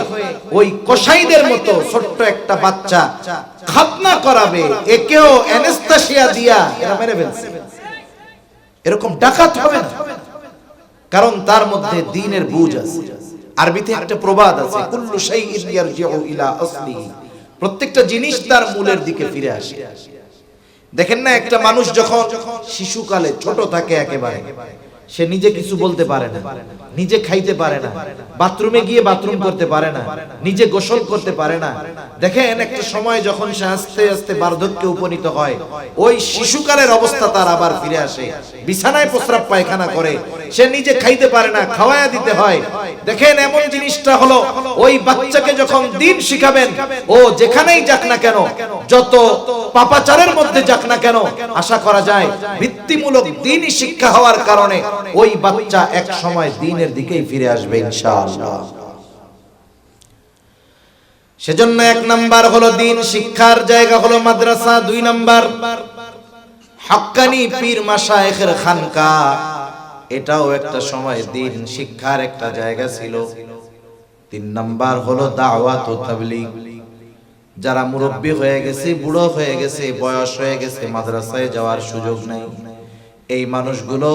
A: ওই কসাইদের মতো ছোট্ট একটা বাচ্চা খাতনা করাবে, একেও অ্যানেস্থেসিয়া দিয়া এরা মেরে ফেলছে, এরকম ডাকাত হবে না, কারণ তার মধ্যে দ্বীনের বুঝ আছে। আরবিতে একটা প্রবাদ আছে, কুল্লু শাইইন ইয়ারজিউ ইলা আসলিহি, প্রত্যেকটা জিনিস তার মূলের দিকে ফিরে আসে। দেখেন না, একটা মানুষ যখন শিশুকালে ছোট থাকে একেবারে, সে নিজে কিছু বলতে পারে না, নিজে খাইতে পারে না, বাথরুমে গিয়ে বাথরুম করতে পারে না, নিজে গোসল করতে পারে না। দেখেন একটা সময় যখন সে আস্তে আস্তে বার্ধক্যে উপনীত হয়, ওই শিশুকালের অবস্থা তার আবার ফিরে আসে, বিছানায় প্রস্রাব পায়খানা করে, সে নিজে খাইতে পারে না, খাওয়ায়া দিতে হয়। দেখেন এমন জিনিসটা হলো, ওই বাচ্চাকে যখন দিন শিখাবেন, ও যেখানেই যাক না কেন, যত পাপাচারের মধ্যে যাক না কেন, আশা করা যায় ভিত্তিমূলক দ্বীনি শিক্ষা হওয়ার কারণে ওই বাচ্চা এক সময় দ্বীনের দিকেই ফিরে আসবে ইনশাআল্লাহ। সেজন্য 1 নাম্বার হলো দ্বীন শিক্ষার জায়গা হলো মাদ্রাসা, 2 নাম্বার হক্কানি পীর মাশায়েখের খানকা, এটাও একটা সময় দ্বীন শিক্ষার একটা জায়গা ছিল। 3 নাম্বার হলো দাওয়াত ও তাবলীগ, যারা মুরব্বী হয়ে গেছে, বুড়ো হয়ে গেছে, বয়স হয়ে গেছে, মাদ্রাসায় যাওয়ার সুযোগ নেই, এই মানুষগুলো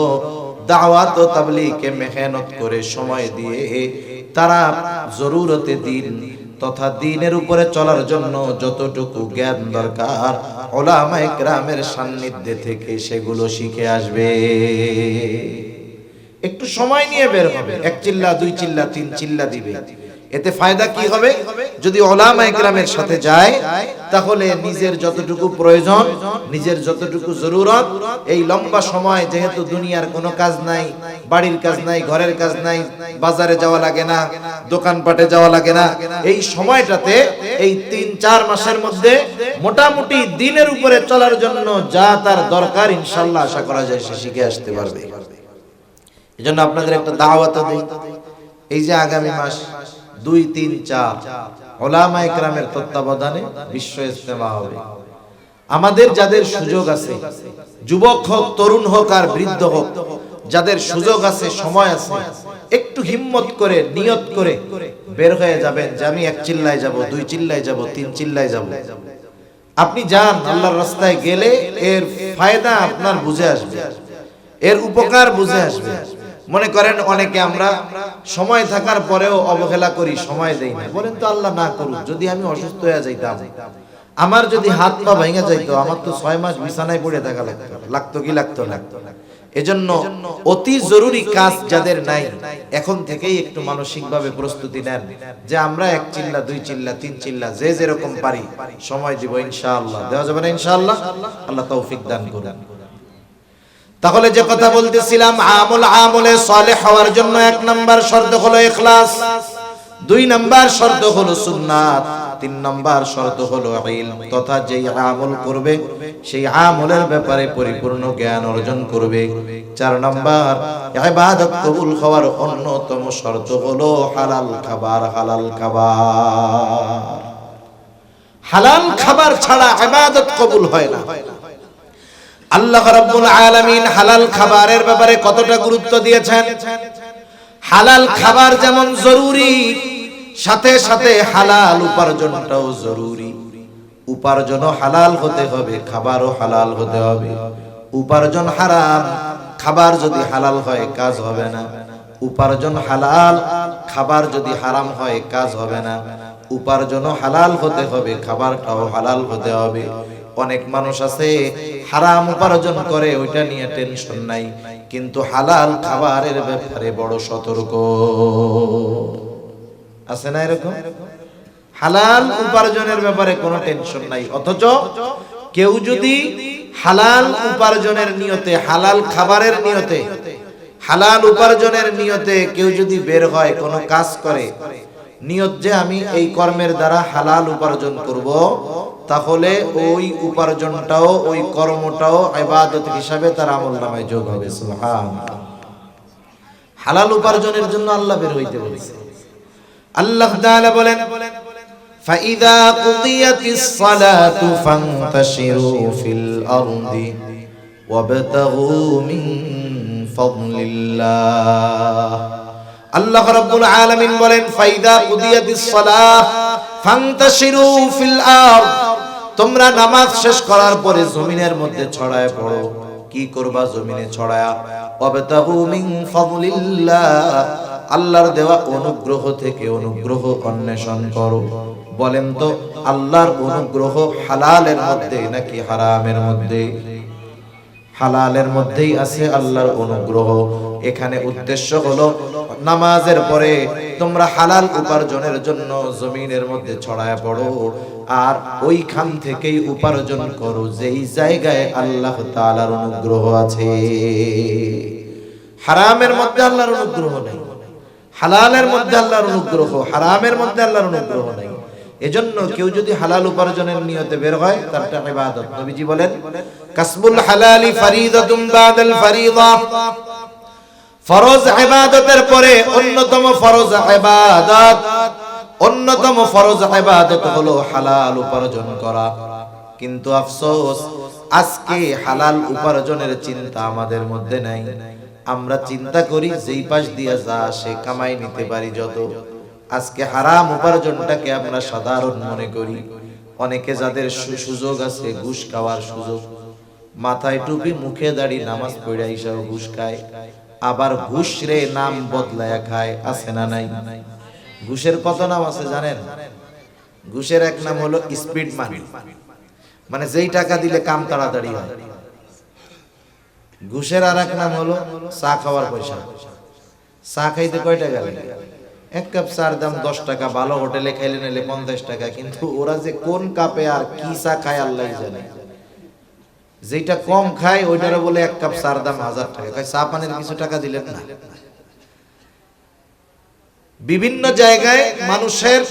A: দাওয়াত ও তাবলীগে মেহনত করে সময় দিয়ে তারা জরুরতে দ্বীন তথা দ্বীনের উপরে চলার জন্য যতটুকু জ্ঞান দরকার উলামায়ে কেরামের সান্নিধ্যে থেকে সেগুলো শিখে আসবে। একটু সময় নিয়ে বের হবে, 1 চিল্লা 2 চিল্লা 3 চিল্লা দিবে, এতে ফায়দা কি হবে? যদি উলামায়ে কেরামের সাথে যায়, তাহলে নিজের যতটুকু প্রয়োজন, নিজের যতটুকু জরুরত, এই লম্বা সময় যেহেতু দুনিয়ার কোনো কাজ নাই, বাড়ির কাজ নাই, ঘরের কাজ নাই, বাজারে যাওয়া লাগে না, দোকানপাটে যাওয়া লাগে না, এই সময়টাতে এই 3-4 মাসের মধ্যে মোটামুটি দ্বীনের উপরে চলার জন্য যা তার দরকার ইনশাআল্লাহ আশা করা যায় সে শিখে আসতে পারবে। এজন্য আপনাদের একটা দাওয়াত দেই, এই যে আগামী মাস 2, 3, 4 উলামায়ে কেরামের তত্ত্বাবধানে বিশ্ব ইজতেমা হবে। আমাদের যাদের সুযোগ আছে, যুবক হোক, তরুণ হোক আর বৃদ্ধ হোক, যাদের সুযোগ আছে, সময় আছে, একটু হিম্মত করে নিয়ত করে বের হয়ে যাবেন যে আমি 1 চিল্লায় যাব, 2 চিল্লায় যাব, 3 চিল্লায় যাব। আপনি যান, আল্লাহর রাস্তায় গেলে এর ফায়দা আপনার বুঝে আসবে, এর উপকার বুঝে আসবে। মনে করেন অনেকে আমরা সময় থাকার পরেও অবহেলা করি, সময় দেই না। বলেন তো আল্লাহ না করুক, যদি আমি অসুস্থ হয়ে যাইতাম, আমার যদি হাত পা ভেঙে যাইতো, আমার তো 6 মাস বিছানায় পড়ে থাকা লাগতো কি লাগতো না? এজন্য অতি জরুরি কাজ যাদের নাই, এখন থেকেই একটু মানসিকভাবে প্রস্তুতি নেন যে আমরা 1 চিল্লা 2 চিল্লা 3 চিল্লা যে যেরকম পারি সময় দিব ইনশাআল্লাহ। দেওয়া যাবে না ইনশাআল্লাহ? আল্লাহ তৌফিক দান করুন। তাহলে যে কথা বলতেছিলাম, আমলে সালেহ হওয়ার জন্য 1 নাম্বার শর্ত হলো ইখলাস, 2 নাম্বার শর্ত হলো সুন্নাত, 3 নাম্বার শর্ত হলো ইলম, তথা যেই আমল করবে সেই আমলের ব্যাপারে পরিপূর্ণ জ্ঞান অর্জন করবে। 4 নাম্বার ইবাদত কবুল হওয়ার অন্যতম শর্ত হলো হালাল খাবার। হালাল খাবার, হালাল খাবার ছাড়া ইবাদত কবুল হয় না। আল্লাহ রাব্বুল আলামিন হালাল খাবারের ব্যাপারে কতটা গুরুত্ব দিয়েছেন। হালাল খাবার যেমন জরুরি, সাথে সাথে হালাল উপার্জনটাও জরুরি। উপার্জনও হালাল হতে হবে, খাবারও হালাল হতে হবে। উপার্জন হারাম, খাবার যদি হালাল হয় কাজ হবে না। উপার্জন হালাল, খাবার যদি হারাম হয় কাজ হবে না। উপার্জনও হালাল হতে হবে, খাবারটাও হালাল হতে হবে। অনেক মানুষ আছে হারাম উপার্জন করে, ওইটা নিয়ে টেনশন নাই, কিন্তু হালাল খাবারের ব্যাপারে বড় সতর্ক। আছে না এরকম? হালাল উপার্জনের ব্যাপারে কোনো টেনশন নাই, অথচ কেউ যদি হালাল উপার্জনের নিয়তে, হালাল খাবারের নিয়তে, হালাল উপার্জনের নিয়তে কেউ যদি বের হয়, কোনো কাজ করে, নিয়ত যে আমি এই কর্মের দ্বারা হালাল উপার্জন করব, তাহলে ওই উপার্জনটাও, ওই কর্মটাও ইবাদত হিসাবে তার আমলনামায় যোগ হবে। সুবহানাল্লাহ। হালাল উপার্জনের জন্য আল্লাহ বের হইতে বলেছে। আল্লাহ তাআলা বলেন, فَإِذَا قُضِيَتِ الصَّلَاةُ فَانتَشِرُوا فِي الْأَرْضِ وَابْتَغُوا مِن فَضْلِ اللَّهِ। আল্লাহ রাব্বুল আলামিন বলেন, ফাইদা কুদিয়াতিস সালাহ ফান্তাশিরু ফিল আরদ, তোমরা নামাজ শেষ করার পরে জমিনের মধ্যে ছড়ায় পড়ো। কি করবা জমিনে ছড়ায়া? ওয়াবতাগু মিন ফাদলিল্লাহ, আল্লাহর দেওয়া অনুগ্রহ থেকে অনুগ্রহ অন্বেষণ করো। বলেন তো, আল্লাহর অনুগ্রহ হালালের মধ্যে নাকি হারামের মধ্যে? হালালের মধ্যেই আছে আল্লাহর অনুগ্রহ। এখানে উদ্দেশ্য হলো নামাজের পরে তোমরা হালাল উপার্জনের জন্য জমিনের মধ্যে ছড়ায় পড়ো, আর ওইখান থেকেই উপার্জন করো যেই জায়গায় আল্লাহ তাআলার অনুগ্রহ আছে। হারামের মধ্যে আল্লাহর অনুগ্রহ নেই, হালালের মধ্যে আল্লাহর অনুগ্রহ, হারামের মধ্যে আল্লাহর অনুগ্রহ নেই। এজন্য কেউ যদি হালাল উপার্জনের নিয়তে বের হয়, তারটা ইবাদত। নবীজি বলেন, কাসবুল হালালি ফরিদাতুন বাদাল ফরিদা, ফরজ ইবাদতের পরে অন্যতম ফরজ ইবাদত, অন্যতম ফরজ ইবাদত হলো হালাল উপার্জন করা। কিন্তু আফসোস, আজকে হালাল উপার্জনের চিন্তা আমাদের মধ্যে নাই। আমরা চিন্তা করি যেই পাশ দিয়ে যা আসে কামাই নিতে পারি যত। আজকে হারাম উপার্জনটাকে আমরা সাধারণ মনে করি। অনেকে যাদের সুযোগ আছে ঘুষ খাওয়ার সুযোগ, মাথায় টুপি মুখে দাড়ি নামাজ পড়া হিসাবে ঘুষ খায়, আবার ঘুষ রে নাম বদলায়া খায়। আছে না নাই? ঘুষের কত নাম আছে জানেন? ঘুষের এক নাম হলো স্পিড মানি, মানে যেই টাকা দিলে কাম তাড়াতাড়ি হয়। ঘুষের আর এক নাম হলো চা খাওয়ার পয়সা। চা খাইতে কয় টাকা লাগে? এক কাপ চার দাম 10 টাকা, ভালো হোটেলে খাইলে নিলে 50 টাকা। কিন্তু ওরা যে কোন কাপে আর কি চা খায় আল্লাহই জানে। যেটা কম খায় ওইটারে বলে এক কাপ চার দাম 1000 টাকা। কয় চা পানির কিছু টাকা দিলেন না? বিভিন্ন জায়গায় মানুষের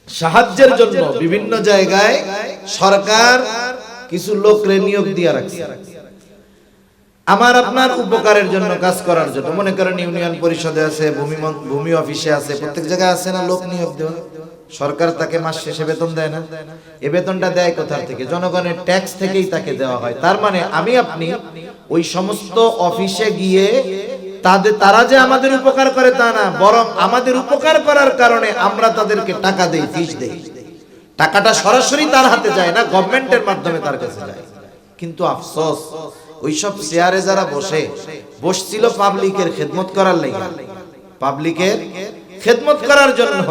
A: সাহায্যের জন্য বিভিন্ন জায়গায় সরকার কিছু লোকরে নিয়োগ দিয়ে রাখছে, আমার আপনার উপকারের জন্য, কাজ করার জন্য। মনে করেন ইউনিয়ন পরিষদে আছে, ভূমি অফিসে আছে, প্রত্যেক জায়গায় আছে না লোক নিয়োগ দেওয়া। সরকার তাকে মাস শেষে বেতন দেয় না? এই বেতনটা দেয় কোথা থেকে? জনগণের ট্যাক্স থেকেই তাকে দেওয়া হয়। তার মানে আমি আপনি ওই সমস্ত অফিসে গিয়ে তারা যে আমাদের উপকার করে তা না, বরং আমাদের উপকার করার কারণে আমরা তাদেরকে টাকা দেই, ফিস দেই। টাকাটা সরাসরি তার হাতে যায় না, গভর্নমেন্টের মাধ্যমে তার কাছে যায়। কিন্তু আফসোস, ওইসব চেয়ারে যারা বসছিল পাবলিকের খেদমত করার লাগি, পাবলিকের খেদমত করার জন্য,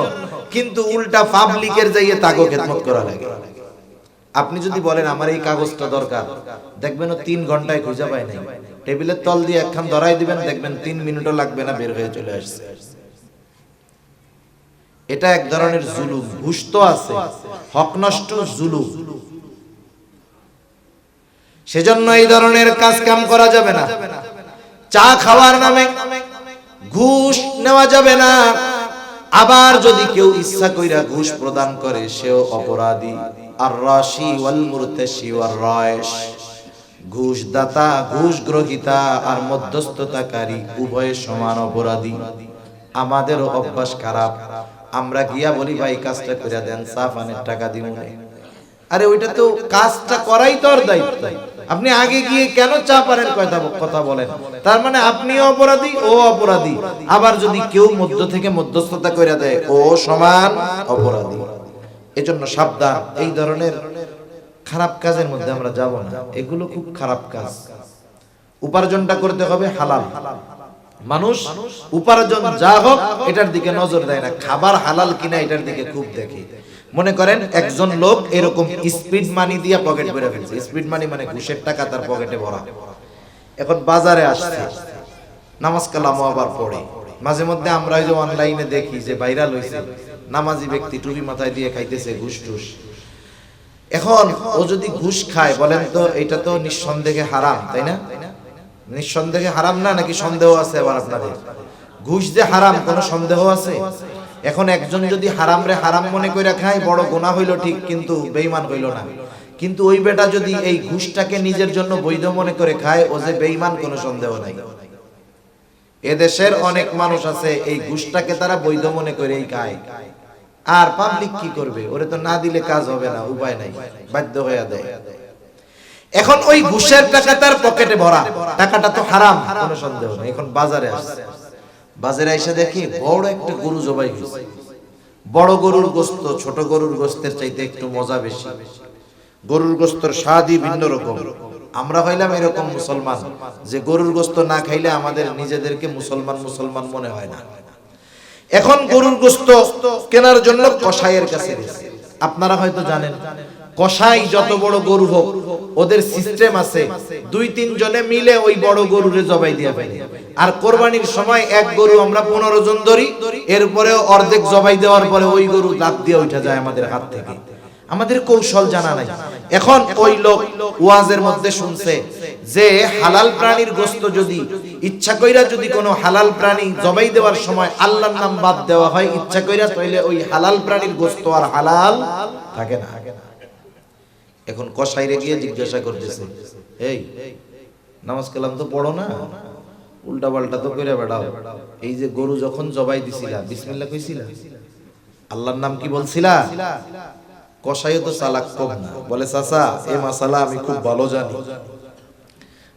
A: কিন্তু উল্টা পাবলিকের যাইয়ে তাগো খেদমত করা লাগে। আপনি যদি বলেন আমার এই কাগজটা দরকার, দেখবেন ও 3 ঘন্টায় খুঁজে পায় নাই। টেবিলের তল দিয়ে একখান ধরাই দিবেন, দেখবেন 3 মিনিটও লাগবে না, বের হয়ে চলে আসছে। এটা এক ধরনের জুলুম। ঘুষ তো আছে, হক নষ্ট জুলুম। সেজন্য এই ধরনের কাজ কাম করা যাবে না। চা খাওয়ার নামে ঘুষ নেওয়া যাবে না। আবার যদি কেউ ইচ্ছা কইরা ঘুষ প্রদান করে, সেও অপরাধী। আর রাশি ওয়াল মুরতাশি ওয়ার রায়শ, ঘুষ দাতা, ঘুষ গ্রহীতা আর মধ্যস্থতাকারী উভয়ে সমান অপরাধী। আমাদেরও অভ্যাস খারাপ, আমরা গিয়া বলি ভাই কাজটা করে দেন, চা পানের টাকা দিব না। আরে ওইটা তো কাজটা করাই তোর দায়িত্ব। আপনি আগে গিয়ে কেন চা পানের কথা বলেন? তার মানে আপনিও অপরাধী, ও অপরাধী। আবার যদি কেউ মধ্য থেকে মধ্যস্থতা করে দেয়, ও সমান অপরাধী। এজন্য সাবধান, এই ধরনের খারাপ কাজের মধ্যে আমরা যাব না। এগুলো খুব খারাপ কাজ। উপার্জনটা করতে হবে হালাল। মানুষ উপার্জন যা হোক এটার দিকে নজর দেয় না, খাবার হালাল কিনা এটার দিকে খুব দেখে। মনে করেন একজন লোক এরকম স্পিড মানি দিয়ে পকেট ভরে ফেলছে, স্পিড মানি মানে ঘুষের টাকা তার পকেটে ভরা। এখন বাজারে আসছে, নামাজ কালামও আবার পড়ে। মাঝে মধ্যে আমরা যে অনলাইনে দেখি যে ভাইরাল হয়েছে, নামাজি ব্যক্তি টুপি মাথায় দিয়ে খাইতেছে ঘুষ টুস। এখন ও যদি ঘুষ খায়, বলেন তো এটা তো নিঃসন্দেহে হারাম, তাই না? নিঃসন্দেহে হারাম না, নাকি সন্দেহ আছে আবার আপনাদের? ঘুষ যে হারাম কোনো সন্দেহ আছে? এখন একজন যদি হারাম রে হারাম মনে করে খায়, বড় গুনাহ হইল ঠিক, কিন্তু বেঈমান হইল না। কিন্তু ওই বেটা যদি এই ঘুষটাকে নিজের জন্য বৈধ মনে করে খায়, ও যে বেঈমান কোনো সন্দেহ নাই। এদেশের অনেক মানুষ আছে এই ঘুষটাকে তারা বৈধ মনে করেই খায়। আর পাবলিক কি করবে? ওরে তো না দিলে কাজ হবে না, উপায় নাই, বাধ্য হয়ে দেয়। এখন ওই ঘুষের টাকা তার পকেটে ভরা, টাকাটা তো হারাম কোনো সন্দেহ নেই। এখন বাজারে আসছে, বাজারে এসে দেখি বড় একটা গরু জবাই হয়েছে। বড় গরুর গোশত ছোট গরুর গোশতের চাইতে একটু মজা বেশি, গরুর গোশতের স্বাদই ভিন্ন রকম। আমরা হইলাম এরকম মুসলমান যে গরুর গোশত না খাইলে আমাদের নিজেদেরকে মুসলমান মুসলমান মনে হয় না। এখন গরুর গোশত কেনার জন্য কসাইয়ের কাছে গেছে। আপনারা হয়তো জানেন, কসাই যত বড় গরু হোক, ওদের সিস্টেম আছে, 2-3 জনে মিলে ওই বড় গরুরে জবাই দিয়ে ফেলে। আর কোরবানির সময় এক গরু আমরা 15 জন ধরি, এরপরে অর্ধেক জবাই দেওয়ার পরে ওই গরু লাফ দিয়ে উঠে যায় আমাদের হাত থেকে। আমাদের কৌশল জানা নাই। এখন ওই লোক ওয়াজের মধ্যে শুনছে যে হালাল প্রাণীর গোশত যদি ইচ্ছা কইরা যদি কোনো হালাল প্রাণী জবাই দেওয়ার সময় আল্লাহর নাম বাদ দেওয়া হয় ইচ্ছা কইরা, তাহলে ওই হালাল প্রাণীর গোশত আর হালাল থাকে না। এখন কসাইরে গিয়ে জিজ্ঞাসা করতেছে, এই নামাজ কালাম তো পড়ো না, উল্টা পাল্টা তো কইরা বেড়াও, এই যে গরু যখন জবাই দিছিলা বিসমিল্লাহ কইছিলা, আল্লাহর নাম কি বলছিলা? কসাইও তো চালাক কম না, বলে চাচা এই মাসালা আমি খুব ভালো জানি,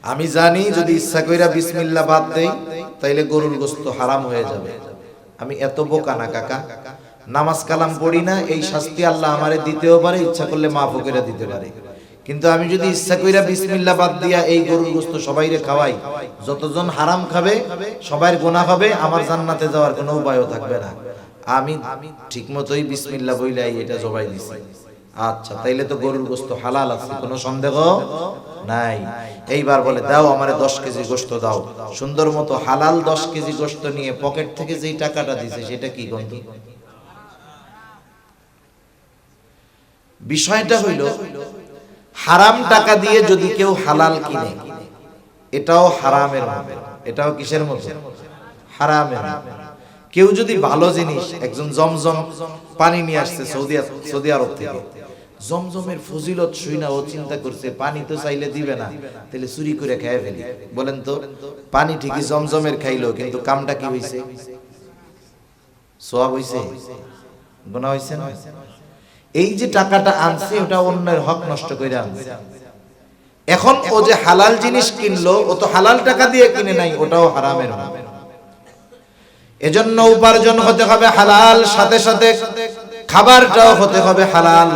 A: আমি জানি যদি ইচ্ছা কইরা বিসমিল্লাহ বাদ দেই তাইলে গরুর গোশত হারাম হয়ে যাবে। আমি এত বোকা না কাকা, নামাজ কালাম পড়ি না, এই শাস্তি আল্লাহ আমারে দিতেও পারে, ইচ্ছা করলে মাফও করে দিতে পারে। কিন্তু আমি যদি ইচ্ছা কইরা বিসমিল্লাহ বাদ দিয়া এই গরুর গোশত সবাইরে খাওয়াই, যতজন হারাম খাবে সবার গুনাহ হবে, আমার জান্নাতে যাওয়ার কোনো উপায়ও থাকবে না। আমি ঠিকমতোই বিসমিল্লাহ বইলাই এটা জবাই দিছি। আচ্ছা, তাইলে তো গরুর গোশত হালাল আছে, কোনো সন্দেহ নাই। এইবার বলে দাও আমারে 10 কেজি গোশত দাও। সুন্দর মতো হালাল 10 কেজি গোশত নিয়ে পকেট থেকে যেই টাকাটা দিছে সেটা কি গন্ধ? বিষয়টা হইল হারাম টাকা দিয়ে যদি কেউ হালাল কিনে, এটাও হারামের মধ্যে। এটাও কিসের মধ্যে? হারামের। কেউ যদি ভালো জিনিস, একজন জমজম পানি নিয়ে আসছে সৌদি আরব থেকে, জমজমের ফজিলত শুইনা ও চিন্তা করছে পানি তো চাইলে দিবে না, তাহলে চুরি করে খেয়ে ফেলি। বলেন তো, পানি ঠিকই জমজমের খাইলো, কিন্তু কামটা কি হইছে? সওয়াব হইছে? গুনাহ হইছে না? এই যে টাকাটা আনছে ওটা অন্যের হক নষ্ট করে আনছে। এখন ও যে হালাল জিনিস কিনলো, ও তো হালাল টাকা দিয়ে কিনে নাই, ওটাও হারামের। এজন্য উপার্জন হতে হবে হালাল, সাথে সাথে খাবারটাও হতে হবে হালাল।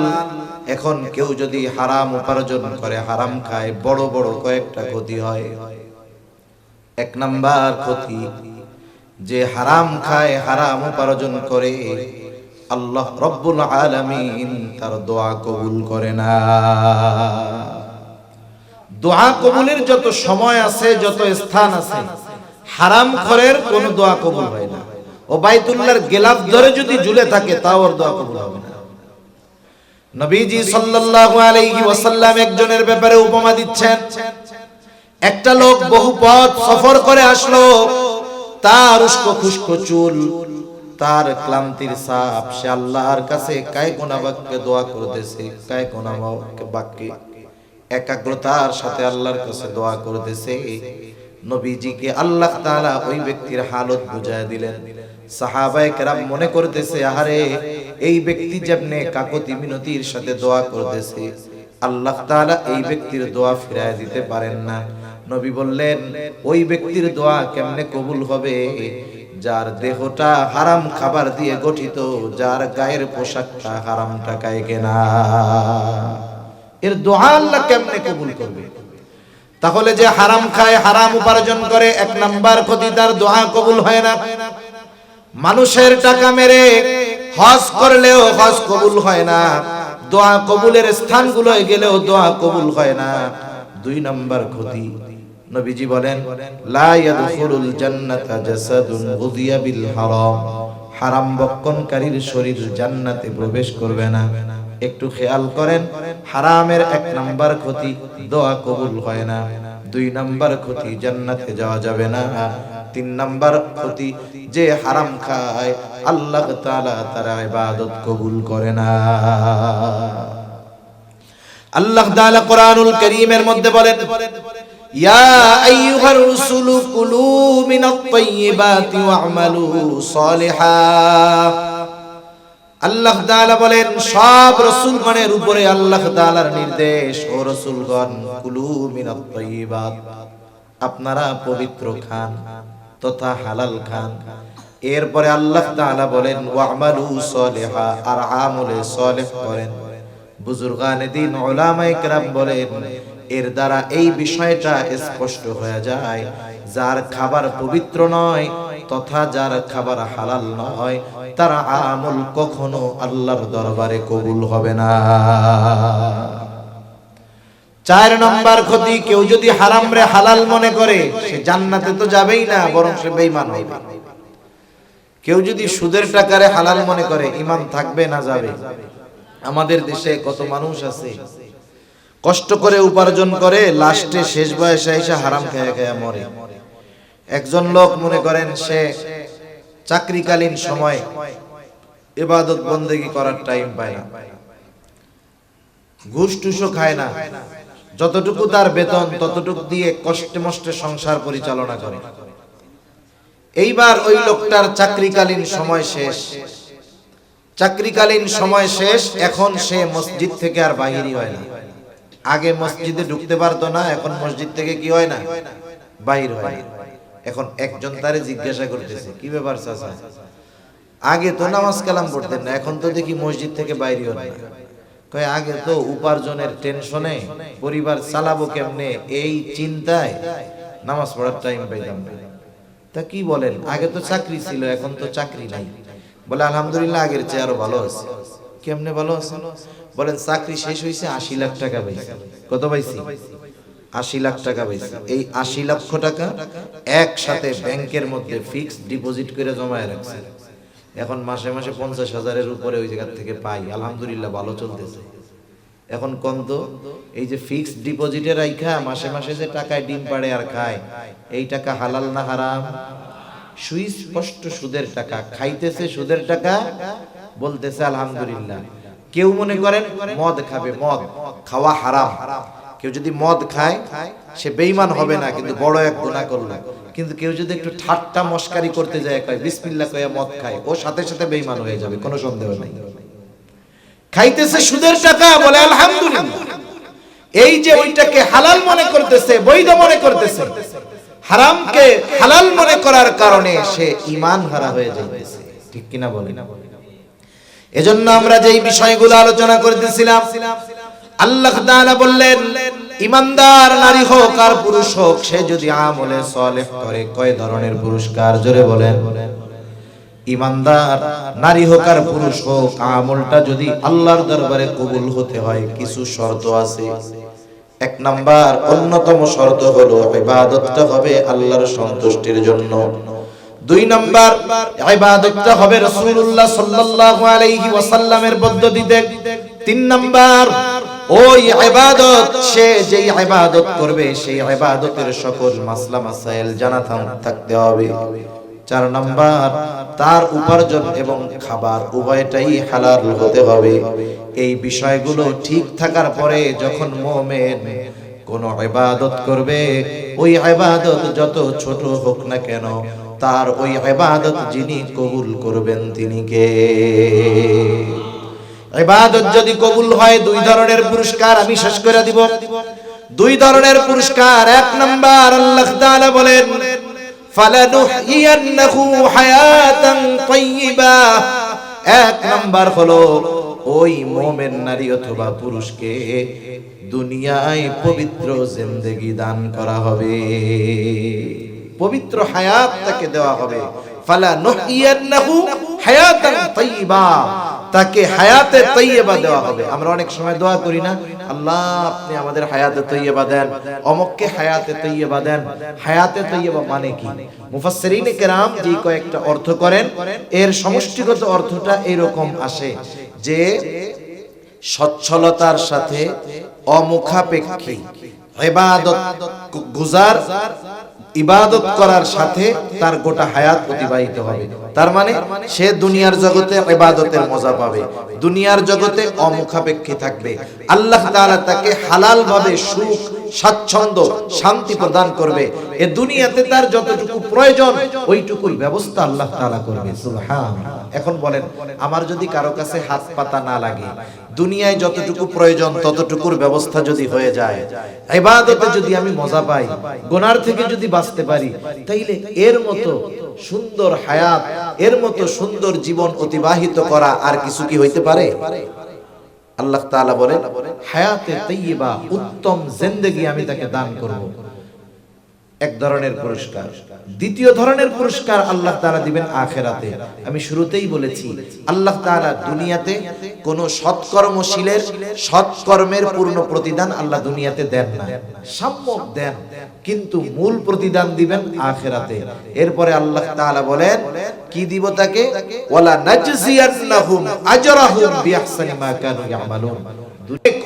A: এখন কেউ যদি হারাম উপার্জন করে, হারাম খায়, বড় বড় কয়েকটা ক্ষতি হয়। 1 নাম্বার ক্ষতি, যে হারাম খায়, হারাম উপার্জন করে, আল্লাহ রব্বুল আলামিন তার দোয়া কবুল করে না। দোয়া কবুলের যত সময় আছে, যত স্থান আছে, হারাম খোরের কোন দোয়া কবুল হয় না। ও বাইতুল্লাহর গেলাফ ধরে যদি ঝুলে থাকে তাও ওর দোয়া কবুল হবে না। নবীজি সাল্লাল্লাহু আলাইহি ওয়াসাল্লাম একজনের ব্যাপারে উপমা দিচ্ছেন। একটা লোক বহু পথ সফর করে আসলো, তার উস্কো খুস্কো চুল, তার ক্লান্তির ছাপ, সে আল্লাহর কাছে কায়কোনা বাক্যে দোয়া করতেছে, কায়কোনা বাক্যে একাগ্রতার সাথে আল্লাহর কাছে দোয়া করতেছে। নবীজিকে আল্লাহ তাআলা ওই ব্যক্তির হালত বুঝায় দিলেন। সাহাবায়ে কেরাম মনে করতেছে, আহারে এই ব্যক্তি যেমনে কাকতি মিনতির সাথে দোয়া করতেছে, আল্লাহ তাআলা এই ব্যক্তির দোয়া ফিরায় দিতে পারেন না। নবী বললেন, ওই ব্যক্তির দোয়া কেমনে কবুল হবে যার দেহটা হারাম খাবার দিয়ে গঠিত, যার গায়ের পোশাকটা হারাম টাকায় কেনা, এর দোয়া আল্লাহ কেমনে কবুল করবে? তাহলে যে হারাম খায়, হারাম উপার্জন করে, 1 নাম্বার ক্ষতি, তার দোয়া কবুল হয় না। মানুষের টাকা মেরে হজ করলেও হজ কবুল হয় না, দোয়া কবুলের স্থানগুলোয় গেলেও দোয়া কবুল হয় না। 2 নাম্বার ক্ষতি, নবীজি বলেন লা ইয়াদখুলুল জান্নাতা জাসাদুন গুযিয়া বিল হারাম, হারাম বক্ষণকারীর শরীর জান্নাতে প্রবেশ করবে না। একটু খেয়াল করেন, হারামের 1 নাম্বার ক্ষতি দোয়া কবুল হয় না, 2 নাম্বার ক্ষতি জান্নাতে যাওয়া যাবে না, 3 নাম্বার ক্ষতি যে হারাম খায় আল্লাহ তাআলা তার ইবাদত কবুল করে না। আল্লাহ তাআলা কোরআনুল কারীমের মধ্যে বলেন ইয়া আইয়ুহার রাসূলু কুলু মিনাত তাইয়্যিবাতি ওয়া'মালু সালিহান। আল্লাহ তাআলা বলেন সব রাসূলগণের উপরে আল্লাহ তাআলার নির্দেশ, ও রাসূলগণ কুলু মিনাত তাইয়্যিবাত, আপনারা পবিত্র খান তথা হালাল খান। এরপরে আল্লাহ তাআলা বলেন ওয়া'মালু সালিহা, আর আমলে সালেহ করেন। বুজুর্গানে দ্বীন উলামায়ে কেরাম বলেন এর দ্বারা এই বিষয়টা স্পষ্ট হয়ে যায়, যার খাবার পবিত্র নয় তথা যার খাবার হালাল নয় তার আমল কখনো আল্লাহর দরবারে কবুল হবে না। 4 নাম্বার ক্ষতি, কেউ যদি হারাম রে হালাল মনে করে সে জান্নাতে তো যাবেই না, বরং সে বেঈমান হবে। কেউ যদি সুদের টাকারে হালাল মনে করে ঈমান থাকবে না যাবে। আমাদের দেশে কত মানুষ আছে কষ্ট করে উপার্জন করে, লাস্টে শেষ বয়সে এসে হারাম খেয়ে খেয়ে মরে। একজন লোক মনে করেন সে চাকরিকালীন সময় ইবাদত বন্দেগী করার টাইম পায় না, ঘুষ টুসও খায় না, যতটুকু তার বেতন ততটুকু দিয়ে কষ্টে মষ্টে সংসার পরিচালনা করে। এইবার ওই লোকটার চাকরিকালীন সময় শেষ, চাকরিকালীন সময় শেষ, এখন সে মসজিদ থেকে আর বাহিরই হয় না। আগে মসজিদে ঢুকতে পারতো না, এখন মসজিদ থেকে কি হয় না, বাহির হয়। এখন একজন তারে জিজ্ঞাসা করতেছে কি ব্যাপার চাচা, আগে তো নামাজ কালাম পড়তেন না, এখন তো দেখি মসজিদ থেকে বাইরে হন না। কয় আগে তো উপার্জনের টেনশনে পরিবার চালাবো কেমনে এই চিন্তায় নামাজ পড়ার টাইম পাইতাম না। তা কি বলেন, আগে তো চাকরি ছিল এখন তো চাকরি নাই। বলে আলহামদুলিল্লাহ আগের চেয়ে আরো ভালো আছে। কেমনে ভালো আছে? বলেন চাকরি শেষ হয়েছে 80 লাখ টাকা পাইছি। কত পাইছি? 80 লাখ টাকা পাইছি। এই 80 লক্ষ টাকা একসাথে ব্যাংকের মধ্যে ফিক্সড ডিপোজিট করে জমায় রাখছে। এখন মাসে মাসে 50,000-এর উপরে ওই জায়গা থেকে পাই, আলহামদুলিল্লাহ ভালো চলতেছে। এখন কত এই যে ফিক্সড ডিপোজিটে রাখা মাসে মাসে যে টাকায় ডিম পাড়ে আর খায়, এই টাকা হালাল না হারাম? সুস্পষ্ট সুদের টাকা খাইতেছে, সুদের টাকা বলতেছে আলহামদুলিল্লাহ। কেউ মনে করেন মদ খাবে, মদ খাওয়া হারাম। কেউ যদি মদ খায় সে বেঈমান হবে না, কিন্তু বড় এক গুনাহ করলো। কিন্তু কেউ যদি একটু ঠাট্টা মস্কারি করতে যায়, কয় বিসমিল্লাহ কয়ে মদ খায়, ও সাথে সাথে বেঈমান হয়ে যাবে, কোনো সন্দেহ নাই। খাইতেছে সুদের টাকা, বলে আলহামদুলিল্লাহ। এই যে ওইটাকে হালাল মনে করতেছে, বৈধ মনে করতেছে, হারামকে হালাল মনে করার কারণে সে ঈমান হারা হয়ে যাইতেছে। ঠিক কিনা বলেন? এজন্য আমরা যেই বিষয়গুলো আলোচনা করতেছিলাম, আল্লাহ তাআলা বললেন ইমানদার নারী হোক আর পুরুষ হোক, সে যদি আমলে সালেহ করে, কয় ধরনের পুরস্কার জোরে বলেন? ইমানদার নারী হোক আর পুরুষ হোক, আমলটা যদি আল্লাহর দরবারে কবুল হতে হয় কিছু শর্ত আছে। 1 নাম্বার অন্যতম শর্ত হলো ইবাদতটা হবে আল্লাহর সন্তুষ্টির জন্য। 2 নাম্বার ইবাদতটা হবে রাসূলুল্লাহ সাল্লাল্লাহু আলাইহি ওয়াসাল্লামের পদ্ধতিতে। 3 নাম্বার ওই ইবাদত, সে যেই ইবাদত করবে সেই ইবাদতের সকল মাসলা মাসাইল জানা থাকতে হবে। 4 নাম্বার তার উপার্জন এবং খাবার উভয়টাই হালাল হতে হবে। এই বিষয়গুলো ঠিক থাকার পরে যখন মুমিন কোন ইবাদত করবে, ওই ইবাদত যত ছোট হোক না কেন, তার ওই ইবাদত যিনি কবুল করবেন তিনি কে? ইবাদত যদি কবুল হয় 2 ধরনের পুরস্কার আমি শেষ করে দিব। 2 ধরনের পুরস্কার। 1 নাম্বার আল্লাহ তাআলা বলেন ফালানুহইয়ান্নাহু হায়াতান তাইয়্যিবা। 1 নাম্বার হলো ওই মুমিন নারী অথবা পুরুষকে দুনিয়ায় পবিত্র জিন্দেগি দান করা হবে, পবিত্র হায়াত তাকে দেওয়া হবে। ফালানুহইয়ান্নাহু হায়াতান তাইয়্যিবা, তাকে হায়াতে তাইয়্যিবা দেওয়া হবে। আমরা অনেক সময় দোয়া করি না, আল্লাহ আপনি আমাদের হায়াতে তাইয়্যিবা দেন, অমুককে হায়াতে তাইয়্যিবা দেন। হায়াতে তাইয়্যিবা মানে কি? মুফাসসিরিনে কেরাম যে কয়েকটা অর্থ করেন, এর সমষ্টিগত অর্থটা এরকম আসে যে সচ্ছলতার সাথে অমুখাপেক্ষী ইবাদত গুজার, ইবাদত করার সাথে তার গোটা হায়াত অতিবাহিত হবে। তার মানে সে দুনিয়ার জগতে ইবাদতের মজা পাবে, দুনিয়ার জগতে অমুখাপেক্ষী থাকবে। আল্লাহ তাআলা তাকে হালাল ভাবে সুখ, স্বাচ্ছন্দ্য, শান্তি প্রদান করবে। এ দুনিয়াতে তার যতটুকু প্রয়োজন ওইটুকুর ব্যবস্থা আল্লাহ তাআলা করবে। সুবহানাল্লাহ। এখন বলেন, আমার যদি কারো কাছে হাত পাতা না লাগে, দুনিয়ায় যতটুকু প্রয়োজন ততটুকুর ব্যবস্থা যদি হয়ে যায়, ইবাদতে যদি আমি মজা পাই, গুনার থেকে যদি বাঁচতে পারি, তাইলে এর মতো সুন্দর হায়াত, এর মতো সুন্দর জীবন অতিবাহিত করা আর কিছু কি হইতে পারে? আল্লাহ তাআলা বলেন, হায়াতে তাইয়্যিবা, উত্তম জিন্দেগি আমি তাকে দান করব। এক ধরনের পুরস্কার। দ্বিতীয় ধরনের পুরস্কার আল্লাহ তাআলা দিবেন আখিরাতে। আমি শুরুতেই বলেছি, আল্লাহ তাআলা দুনিয়াতে কোন সৎকর্মশীলের সৎকর্মের পূর্ণ প্রতিদান আল্লাহ দুনিয়াতে দেন না, সাম্যক দেন, কিন্তু মূল প্রতিদান দিবেন আখিরাতে। এরপরে আল্লাহ তাআলা বলেন, কি দিব তাকে? ওয়ালা নাজজিয়ান্নাহুম আজরাহুম বিআহসানি মা কানু ইয়ামালুন।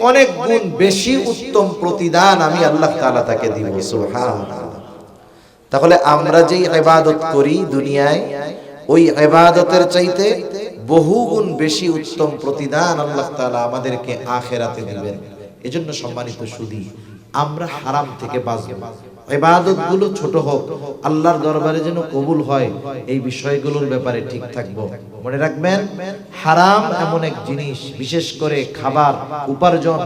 A: অনেক গুণ বেশি উত্তম প্রতিদান আমি আল্লাহ তাআলা তাকে দিব। সুবহানাল্লাহ। তাহলে আমরা যেই ইবাদত করি দুনিয়ায়, ওই ইবাদতের চাইতে বহুগুণ বেশি উত্তম প্রতিদান আল্লাহ তাআলা আমাদেরকে আখিরাতে দিবেন। এজন্য সম্মানিত সুধী, আমরা হারাম থেকে বাঁচব, ইবাদতগুলো ছোট হোক, আল্লাহর দরবারে যেন কবুল হয়, এই বিষয়গুলোর ব্যাপারে ঠিক থাকব। মনে রাখবেন, হারাম এমন এক জিনিস, বিশেষ করে খাবার, উপার্জন,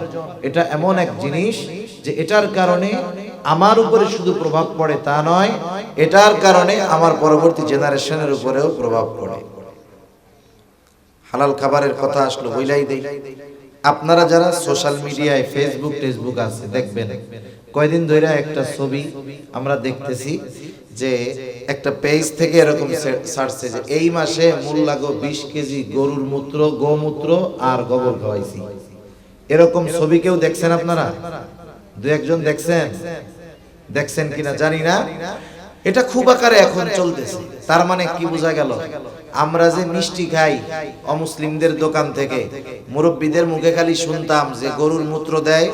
A: এটা এমন এক জিনিস যে এটার কারণে আমার উপরে শুধু প্রভাব পড়ে তা নয়, এটার কারণে আমার পরবর্তী জেনারেশনের উপরেও প্রভাব পড়ে। হালাল খাবারের কথা আসলো, বইলাই দেই। আপনারা যারা সোশ্যাল মিডিয়ায় ফেসবুক টেসবুক আছে, দেখবেন কয়দিন ধরে একটা ছবি আমরা দেখতেছি যে একটা পেজ থেকে এরকম ছাড়ছে যে এই মাসে মোল্লাগো 20 কেজি গরুর মূত্র, গোমূত্র আর গোবর খাওয়াইছি। এরকম ছবি কেউ দেখছেন আপনারা? দুই একজন দেখছেন কিনা জানি না। এটা খুব আকারে এখন চলতেছে। তার মানে কি বোঝা গেল? আমরা যে মিষ্টি খাই অমুসলিমদের দোকান থেকে, মুরব্বীদের মুখে খালি শুনতাম যে গরুর মূত্র দেয়,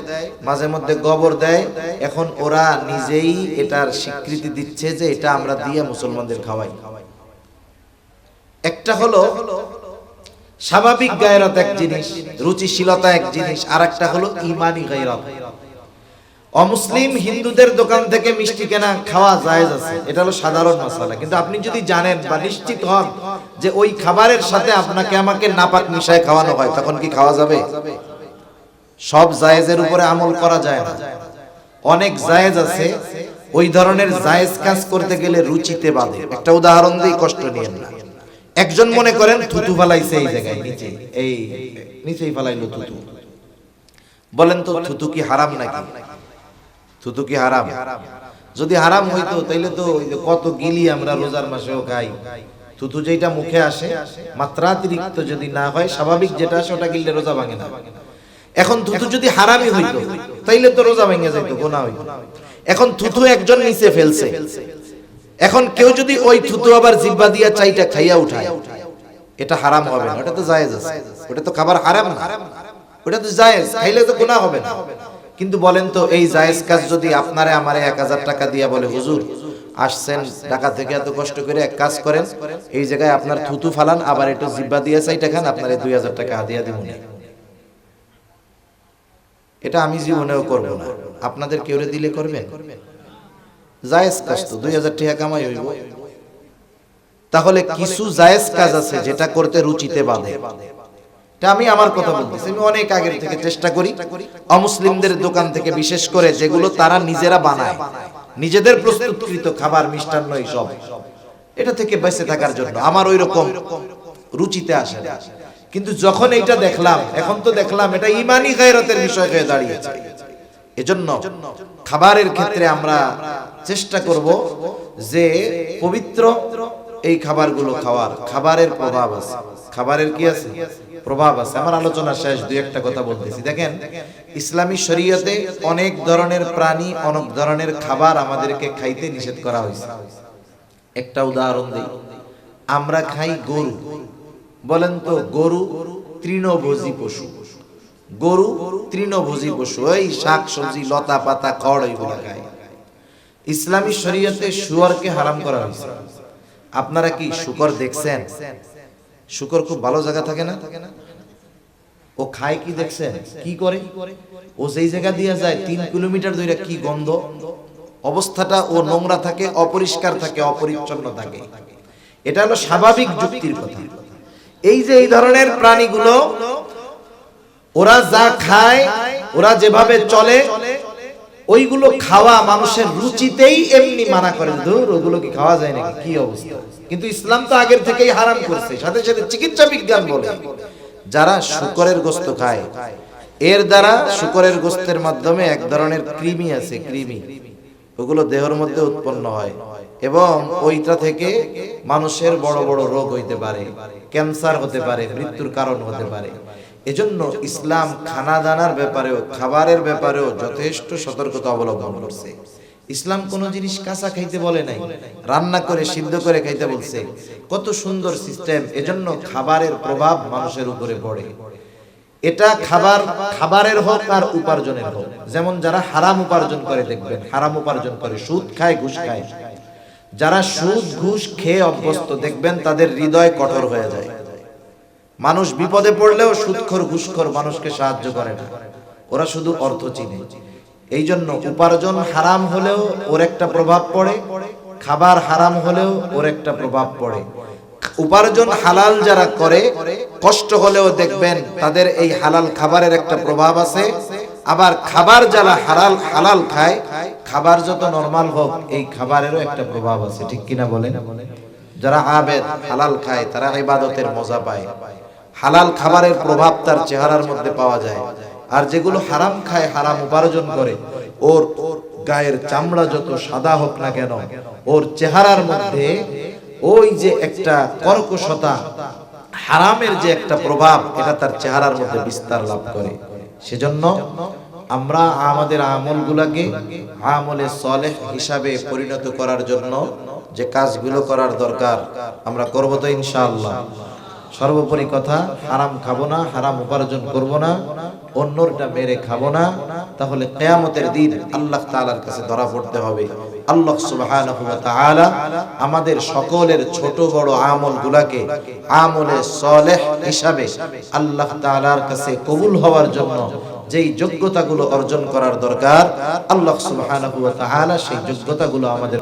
A: মাঝে মধ্যে গোবর দেয়, এখন ওরা নিজেই এটার স্বীকৃতি দিচ্ছে যে এটা আমরা দিয়ে মুসলমানদের খাওয়াই। একটা হলো স্বাভাবিক গায়রত এক জিনিস, রুচিশীলতা এক জিনিস, আর একটা হলো ঈমানি গায়রত। অমুসলিম হিন্দুদের দোকান থেকে মিষ্টি কেনা খাওয়া জায়েজ আছে, এটা হলো সাধারণ মাসালা। কিন্তু আপনি যদি জানেন বা নিশ্চিত হন যে ওই খাবারের সাথে আপনাকে আমাকে নাপাক মিশায় খাওয়ানো হয়, তখন কি খাওয়া যাবে? সব জায়েজের উপরে আমল করা যায় না। অনেক জায়েজ আছে, ওই ধরনের জায়েজ কাজ করতে গেলে রুচিতে বাধে। একটা উদাহরণ দিই, কষ্ট নিয়েন না। একজন মনে করেন থুতু ফালাইছে এই জায়গায়, নিচে, এই নিচেই ফালাইলো থুতু। বলেন তো থুতু কি হারাম নাকি? থুতু কি হারাম? যদি হারাম হইতো তাইলে তো কত গিলি আমরা রোজার মাসেও খাই। থুতু যেটা মুখে আসে, মাত্রাতিরিক্ত যদি না হয়, স্বাভাবিক যেটা আসে ওটা গিললে রোজা ভাঙে না। এখন থুতু যদি হারামই হইতো তাইলে তো রোজা ভেঙে যাইত, গুনাহ হইতো। এখন থুতু একজন নিচে ফেলছে, এখন কেউ যদি ওই থুতু আবার জিহ্বা দিয়া চাইটা খাইয়া উঠায়, এটা হারাম হবে না, ওটা তো জায়েজ আছে। ওটা তো খাবার হারাম না, ওটা তো জায়েজ, খাইলে তো গুনাহ হবে না। কিন্তু বলেন তো, এই জায়েজ কাজ যদি আপনারে আমারে 1000 টাকা দিয়া বলে, হুজুর আসছেন ঢাকা থেকে এত কষ্ট করে, এক কাজ করেন, এই জায়গায় আপনার থুতু ফালান, আবার একটু জিহ্বা দিয়ে চাইটা খান, আপনারে 2000 টাকা হাদিয়া দিব না। এটা আমি জীবনেও করব না। আপনাদের কেউরে দিলে করবেন? জায়েজ কাজ তো 2000 টাকা কামাই হইব। তাহলে কিছু জায়েজ কাজ আছে যেটা করতে রুচিতে বাধে। আমি আমার কথা বলতেছি, আমি অনেক আগের থেকে চেষ্টা করি অমুসলিমদের দোকান থেকে, বিশেষ করে যেগুলো তারা নিজেরা বানায়, নিজেদের প্রস্তুতকৃত খাবার, মিষ্টান্ন, এইসব, এটা থেকে বেঁচে থাকার জন্য আমার ওই রকম রুচিতে আসে না। কিন্তু যখন এইটা দেখলাম, এখন তো দেখলাম এটা ঈমানি গায়রতের বিষয় হয়ে দাঁড়িয়েছে। এজন্য খাবারের ক্ষেত্রে আমরা চেষ্টা করব যে পবিত্র এই খাবারগুলো খাওয়ার, খাবারের প্রভাব আছে। খাবারের কি আছে? প্রভাব আছে। আমার আলোচনা শেষ, দুই একটা কথা বলতেছি। দেখেন, ইসলামী শরীয়তে অনেক ধরনের প্রাণী, অনেক ধরনের খাবার আমাদেরকে খাইতে নিষেধ করা হয়েছে। একটা উদাহরণ দিই, আমরা খাই গরু। বলেন তো, গরু তৃণভোজী পশু। গরু তৃণভোজী পশু, ওই শাক সবজি লতা পাতা খড় এগুলো খায়। ইসলামী শরীয়তে শুয়োরকে হারাম করা হয়েছে। আপনারা কি শুকর দেখছেন? শুকর খুব ভালো জায়গা থাকে না? ও খায় কি দেখছেন? কি করে? ও যেই জায়গা দিয়ে যায় 3 কিলোমিটার দূরে, কি গন্ধ! অবস্থাটা ও নোংরা থাকে, অপরিষ্কার থাকে, অপরিচ্ছন্ন থাকে। এটা হলো স্বাভাবিক যুক্তির কথা। এই যে এই ধরনের প্রাণীগুলো, ওরা যা খায়, ওরা যেভাবে চলে, ওইগুলো খাওয়া মানুষের রুচিতেই এমনি মানা করে। ধুর, ওগুলো কি খাওয়া যায় নাকি? কি অবস্থা! কিন্তু ইসলাম তো আগের থেকেই হারাম করছে। সাথে সাথে চিকিৎসা বিজ্ঞান বলে, যারা শুকরের গোশত খায়, এর দ্বারা শুকরের গোশতের মাধ্যমে এক ধরনের কৃমি আছে, কৃমি, ওগুলো দেহের মধ্যে উৎপন্ন হয় এবং ওইটা থেকে মানুষের বড় বড় রোগ হইতে পারে, ক্যান্সার হতে পারে, মৃত্যুর কারণ হতে পারে। এজন্য ইসলাম খানা দানার ব্যাপারেও, খাবারের ব্যাপারেও যথেষ্ট সতর্কতা অবলম্বন করছে। ইসলাম কোনো জিনিস কাঁচা খাইতে বলে নাই, রান্না করে সিদ্ধ করে খাইতে বলছে। কত সুন্দর সিস্টেম! এজন্য খাবারের প্রভাব মানুষের উপরে পড়ে। এটা খাবারের হোক আর উপার্জনের হোক। যেমন যারা হারাম উপার্জন করে, দেখবেন হারাম উপার্জন করে, সুদ খায়, ঘুষ খায়। যারা সুদ ঘুষ খেয়ে অভ্যস্ত, দেখবেন তাদের হৃদয় কঠোর হয়ে যায়। মানুষ বিপদে পড়লেও সুদখোর ঘুষখোর মানুষকে সাহায্য করে না, ওরা শুধু অর্থ চিনে। এই জন্য উপার্জন হারাম হলেও ওর একটা প্রভাব পড়ে, খাবার হারাম হলেও ওর একটা প্রভাব পড়ে। উপার্জন হালাল যারা করে, কষ্ট হলেও দেখবেন তাদের এই হালাল খাবারের একটা প্রভাব আছে। আবার খাবার যারা হালাল খায়, খাবার যত নরমাল হোক, এই খাবারেরও একটা প্রভাব আছে। ঠিক কিনা বলেন? যারা আবেদ, হালাল খায়, তারা ইবাদতের মজা পায়। হালাল খাবারের প্রভাব তার চেহারার মধ্যে পাওয়া যায়। আর যেগুলো হারাম খায়, হারাম উপার্জন করে, ওর গায়ের চামড়া যত সাদা হোক না কেন, ওর চেহারার মধ্যে ওই যে একটা কর্কশতা, হারামের যে একটা প্রভাব, এটা তার চেহারার মধ্যে বিস্তার লাভ করে। সেজন্য আমরা আমাদের আমলগুলোকে আমলে সলেহ হিসাবে পরিণত করার জন্য যে কাজগুলো করার দরকার আমরা করব তো ইনশাআল্লাহ। সর্বোপরি কথা, হারাম খাবো না, হারাম উপার্জন করব না, অন্যরটা মেরে খাবো না। তাহলে কিয়ামতের দিন আল্লাহ তাআলার কাছে ধরা পড়তে হবে। আল্লাহ সুবহানাহু ওয়া তাআলা আমাদের সকলের ছোট বড় আমলগুলোকে আমলে সলেহ হিসাবে আল্লাহ তাআলার কাছে কবুল হওয়ার জন্য যেই যোগ্যতাগুলো অর্জন করার দরকার, আল্লাহ সুবহানাহু ওয়া তাআলা সেই যোগ্যতাগুলো আমাদের